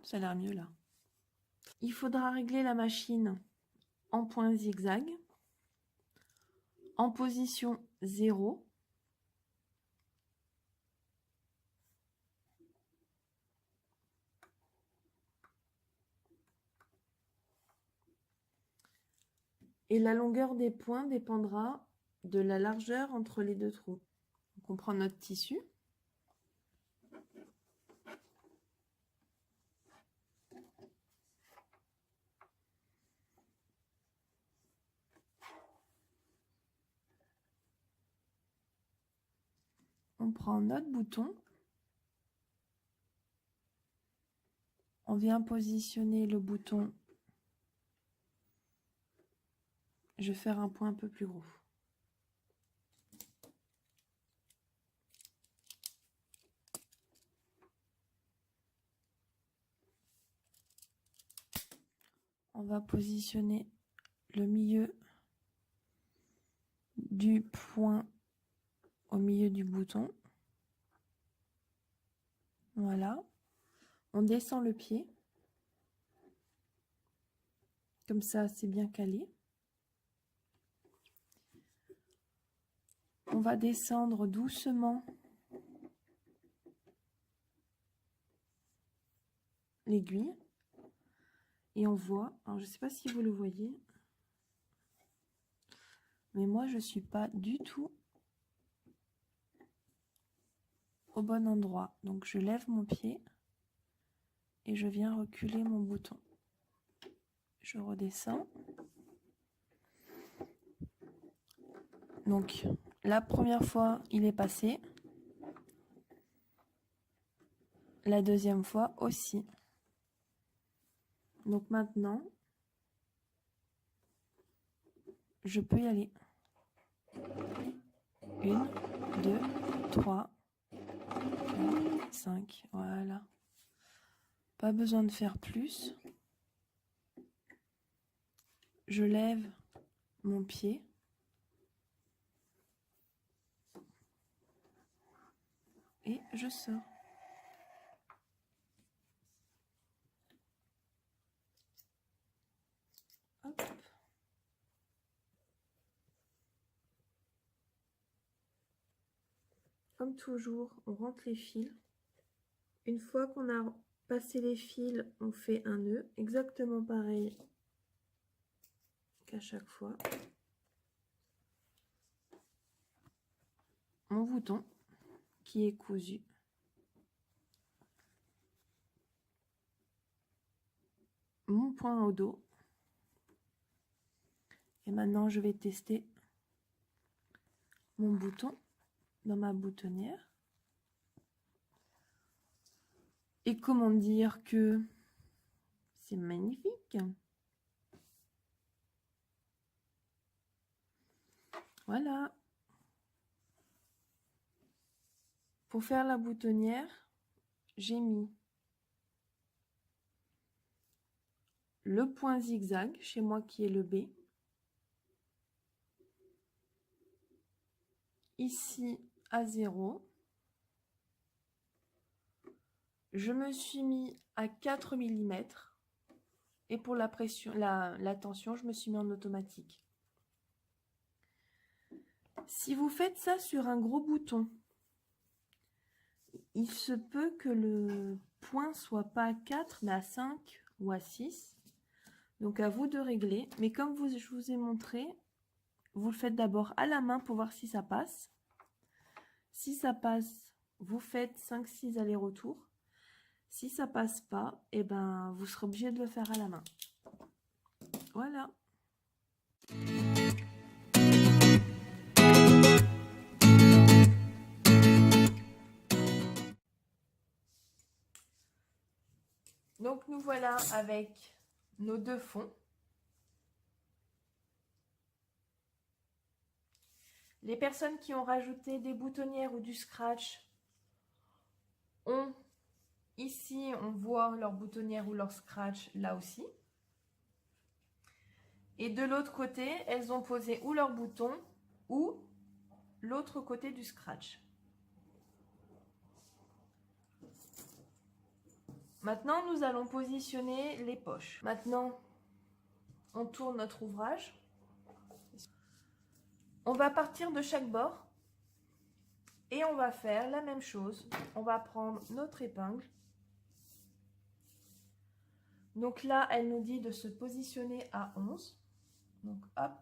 Ça a l'air mieux là. Il faudra régler la machine en point zigzag, en position 0. Et la longueur des points dépendra de la largeur entre les deux trous. Donc on prend notre tissu. On prend notre bouton. On vient positionner le bouton. Je vais faire un point un peu plus gros. On va positionner le milieu du point au milieu du bouton. Voilà. On descend le pied. Comme ça, c'est bien calé. On va descendre doucement l'aiguille. Et on voit, alors je ne sais pas si vous le voyez, mais moi je ne suis pas du tout au bon endroit. Donc je lève mon pied et je viens reculer mon bouton. Je redescends. Donc la première fois il est passé. La deuxième fois aussi. Donc maintenant, je peux y aller. 1, 2, 3, 4, 5, voilà. Pas besoin de faire plus. Je lève mon pied. Et je sors. Hop. Comme toujours, on rentre les fils. Une fois qu'on a passer les fils, on fait un nœud, exactement pareil qu'à chaque fois. Mon bouton qui est cousu. Mon point au dos. Et maintenant, je vais tester mon bouton dans ma boutonnière. Et comment dire que c'est magnifique. Voilà. Pour faire la boutonnière, j'ai mis le point zigzag, chez moi qui est le B. Ici à 0. Je me suis mis à 4 mm. Et pour la pression, la tension, je me suis mis en automatique. Si vous faites ça sur un gros bouton, il se peut que le point soit pas à 4, mais à 5 ou à 6. Donc à vous de régler. Mais comme je vous ai montré, vous le faites d'abord à la main pour voir si ça passe. Si ça passe, vous faites 5-6 allers-retours. Si ça passe pas, eh ben, vous serez obligé de le faire à la main. Voilà. Donc nous voilà avec nos deux fonds. Les personnes qui ont rajouté des boutonnières ou du scratch ont ici, on voit leur boutonnière ou leur scratch là aussi. Et de l'autre côté, elles ont posé ou leur bouton ou l'autre côté du scratch. Maintenant, nous allons positionner les poches. Maintenant, on tourne notre ouvrage. On va partir de chaque bord et on va faire la même chose. On va prendre notre épingle. Donc là, elle nous dit de se positionner à 11. Donc hop,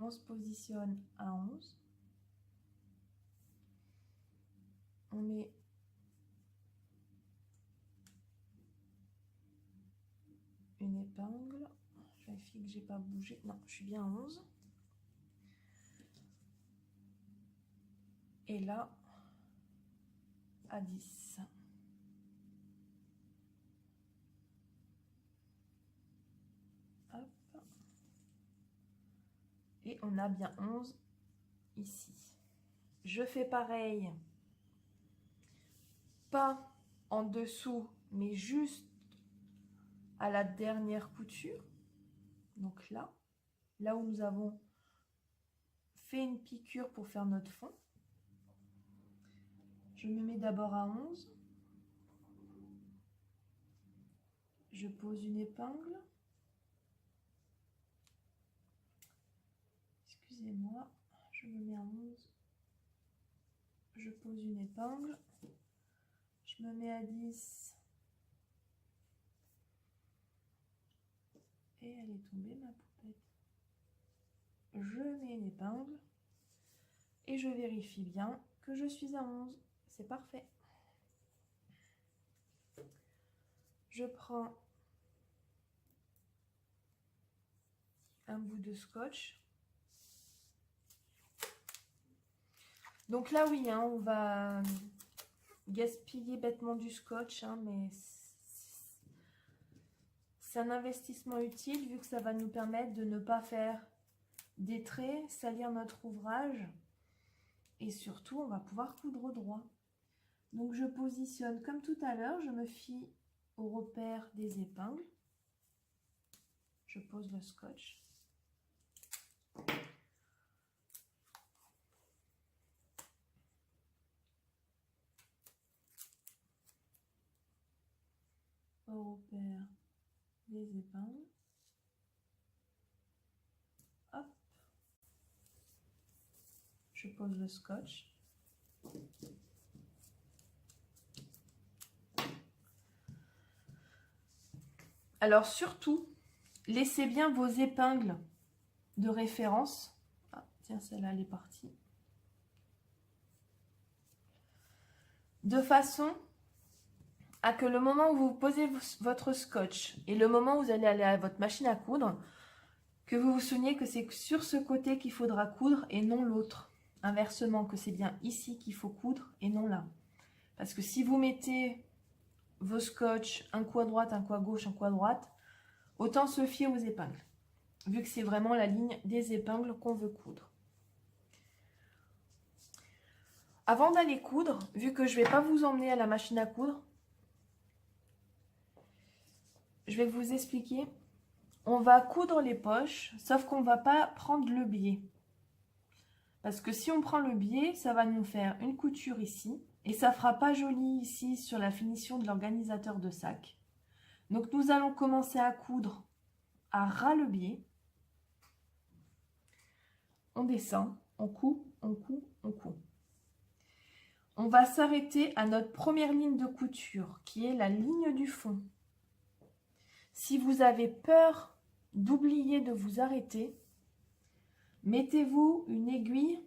on se positionne à 11. On met une épingle. Je vérifie que j'ai pas bougé. Non, je suis bien à 11. Et là, à 10. Hop. Et on a bien 11 ici. Je fais pareil, pas en dessous, mais juste à la dernière couture. Donc là où nous avons fait une piqûre pour faire notre fond. Je me mets d'abord à 11. Je pose une épingle. Excusez-moi, je me mets à 11. Je pose une épingle. Je me mets à 10. Et elle est tombée, ma poupette. Je mets une épingle. Et je vérifie bien que je suis à 11. C'est parfait. Je prends un bout de scotch. Donc là, oui, hein, on va gaspiller bêtement du scotch, hein, mais c'est un investissement utile vu que ça va nous permettre de ne pas faire des traits, salir notre ouvrage et surtout, on va pouvoir coudre droit. Donc, je positionne comme tout à l'heure, je me fie au repère des épingles. Je pose le scotch. Au repère des épingles. Hop. Je pose le scotch. Alors surtout, laissez bien vos épingles de référence. Ah, tiens, celle-là, elle est partie. De façon à que le moment où vous posez votre scotch et le moment où vous allez aller à votre machine à coudre, que vous vous souveniez que c'est sur ce côté qu'il faudra coudre et non l'autre. Inversement, que c'est bien ici qu'il faut coudre et non là. Parce que si vous mettez vos scotch un coup à droite, un coup à gauche, un coup à droite, autant se fier aux épingles, vu que c'est vraiment la ligne des épingles qu'on veut coudre. Avant d'aller coudre, vu que je ne vais pas vous emmener à la machine à coudre, je vais vous expliquer. On va coudre les poches, sauf qu'on ne va pas prendre le biais. Parce que si on prend le biais, ça va nous faire une couture ici. Et ça ne fera pas joli ici sur la finition de l'organisateur de sac. Donc nous allons commencer à coudre à ras le biais. On descend, on coupe, on coupe, on coupe. On va s'arrêter à notre première ligne de couture, qui est la ligne du fond. Si vous avez peur d'oublier de vous arrêter, mettez-vous une aiguille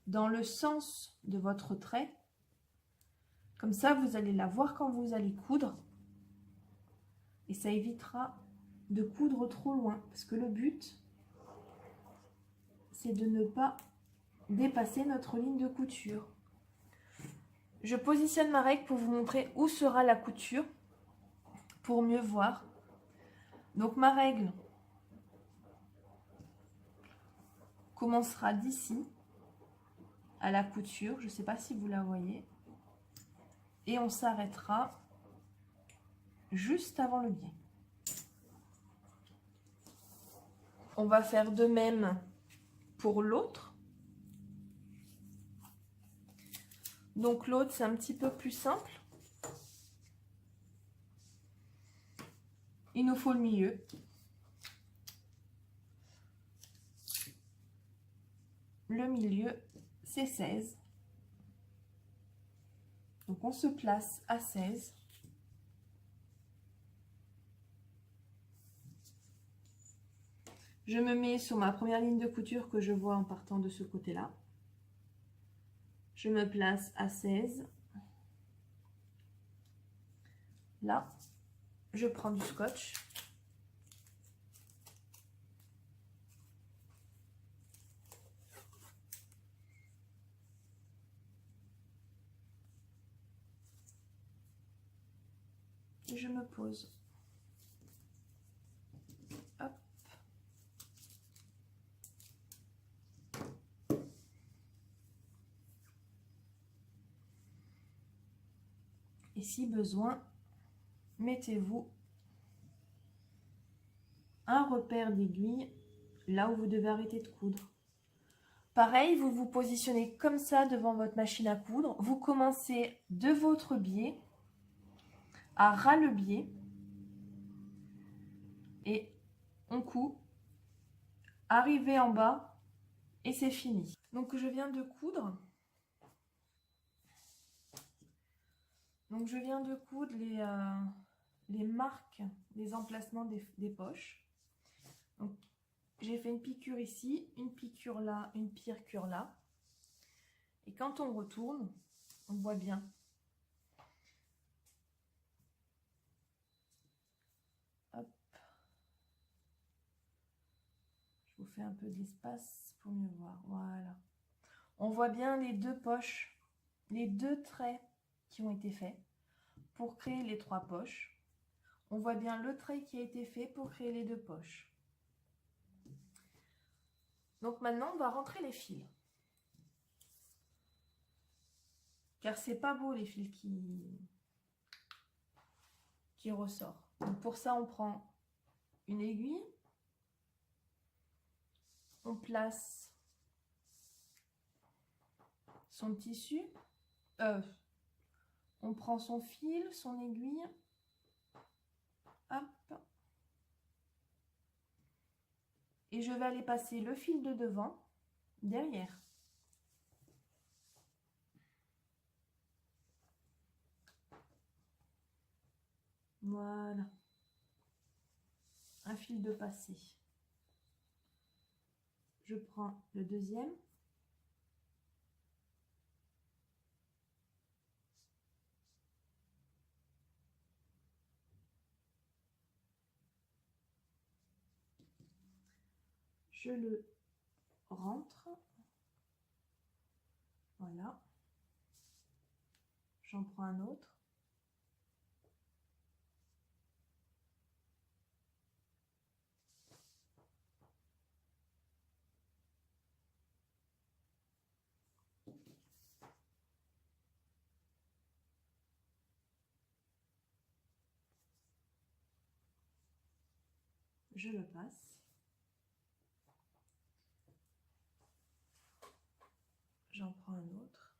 dans le sens de votre trait. Comme ça, vous allez la voir quand vous allez coudre. Et ça évitera de coudre trop loin. Parce que le but, c'est de ne pas dépasser notre ligne de couture. Je positionne ma règle pour vous montrer où sera la couture, pour mieux voir. Donc ma règle commencera d'ici à la couture. Je ne sais pas si vous la voyez. Et on s'arrêtera juste avant le biais. On va faire de même pour l'autre. Donc l'autre, c'est un petit peu plus simple. Il nous faut le milieu. Le milieu, c'est 16. Donc on se place à 16. Je me mets sur ma première ligne de couture que je vois en partant de ce côté-là. Je me place à 16. Là, je prends du scotch. Et je me pose. Hop. Et si besoin, mettez-vous un repère d'aiguille là où vous devez arrêter de coudre. Pareil, vous vous positionnez comme ça devant votre machine à coudre. Vous commencez de votre biais à ras le biais et on coupe, arrivé en bas et c'est fini. Donc je viens de coudre. Donc je viens de coudre les marques, les emplacements des poches. Donc j'ai fait une piqûre ici, une piqûre là, une piqûre là. Et quand on retourne, on voit bien. Hop. Je vous fais un peu d'espace pour mieux voir. Voilà. On voit bien les deux poches, les deux traits qui ont été faits pour créer les trois poches. On voit bien le trait qui a été fait pour créer les deux poches. Donc maintenant, on va rentrer les fils. Car c'est pas beau les fils qui ressortent. Donc pour ça, on prend une aiguille. On place son tissu. On prend son fil, son aiguille. Hop. Et je vais aller passer le fil de devant derrière. Voilà. Un fil de passé. Je prends le deuxième. Je le rentre. Voilà. J'en prends un autre. Je le passe. J'en prends un autre.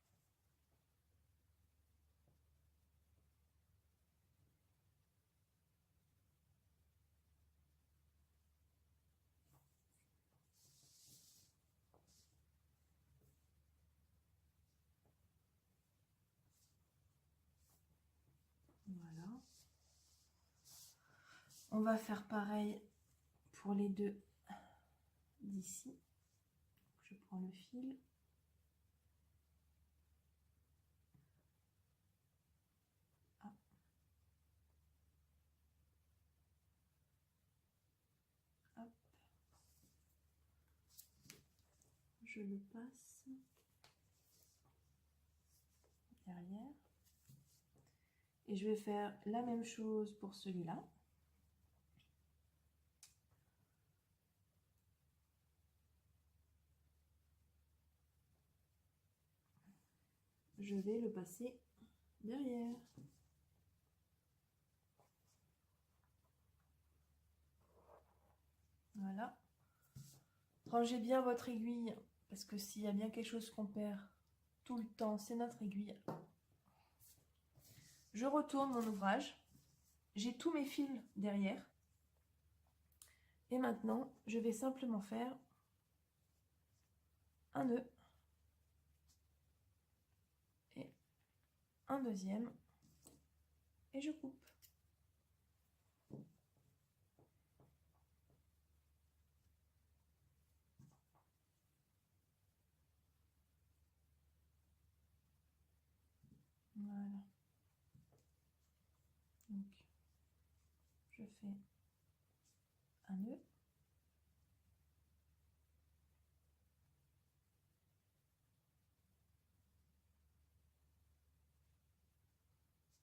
Voilà. On va faire pareil pour les deux d'ici. Je prends le fil. Hop. Hop. Je le passe derrière. Et je vais faire la même chose pour celui-là. Je vais le passer derrière. Voilà. Rangez bien votre aiguille, parce que s'il y a bien quelque chose qu'on perd tout le temps, c'est notre aiguille. Je retourne mon ouvrage. J'ai tous mes fils derrière. Et maintenant, je vais simplement faire un nœud. Et un deuxième. Et je coupe. Voilà. Donc, je fais un nœud.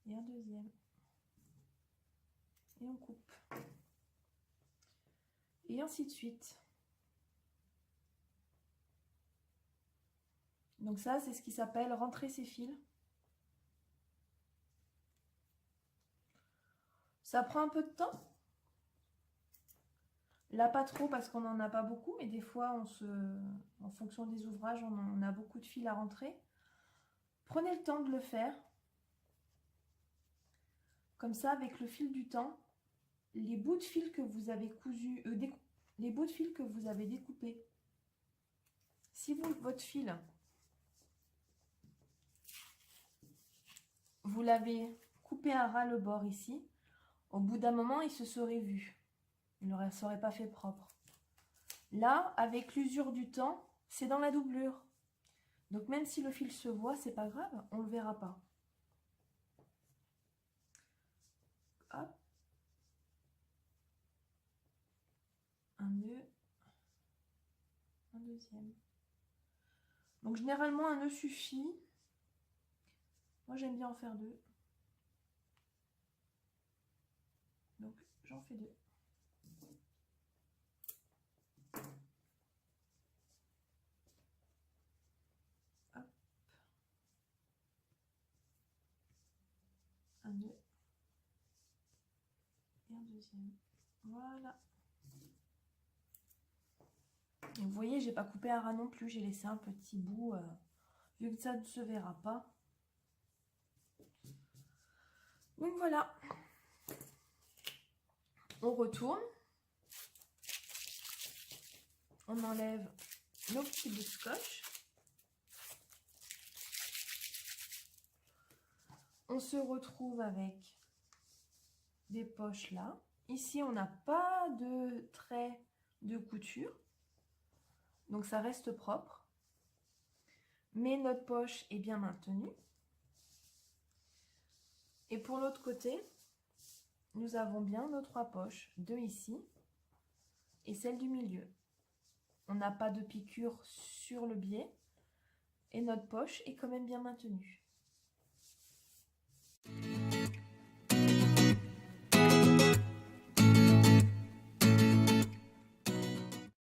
Et un deuxième. Et on coupe. Et ainsi de suite. Donc ça, c'est ce qui s'appelle rentrer ses fils. Ça prend un peu de temps. Là, pas trop parce qu'on n'en a pas beaucoup, mais des fois, en fonction des ouvrages, on a beaucoup de fils à rentrer. Prenez le temps de le faire. Comme ça, avec le fil du temps, les bouts de fil que vous avez cousus, les bouts de fil que vous avez découpés, si votre fil, vous l'avez coupé à ras le bord ici, au bout d'un moment, il se serait vu. Il ne serait pas fait propre. Là, avec l'usure du temps, c'est dans la doublure. Donc même si le fil se voit, c'est pas grave, on ne le verra pas. Hop. Un nœud. Un deuxième. Donc généralement, un nœud suffit. Moi, j'aime bien en faire deux. Donc j'en fais deux. Hop. Un nœud. Et un deuxième. Voilà. Et vous voyez, j'ai pas coupé à ras non plus, j'ai laissé un petit bout, vu que ça ne se verra pas. Donc voilà. On retourne. On enlève nos petits bouts de scotch. On se retrouve avec des poches là. Ici, on n'a pas de trait de couture, donc ça reste propre. Mais notre poche est bien maintenue. Et pour l'autre côté, nous avons bien nos 3 poches, 2 ici et celle du milieu. On n'a pas de piqûre sur le biais et notre poche est quand même bien maintenue.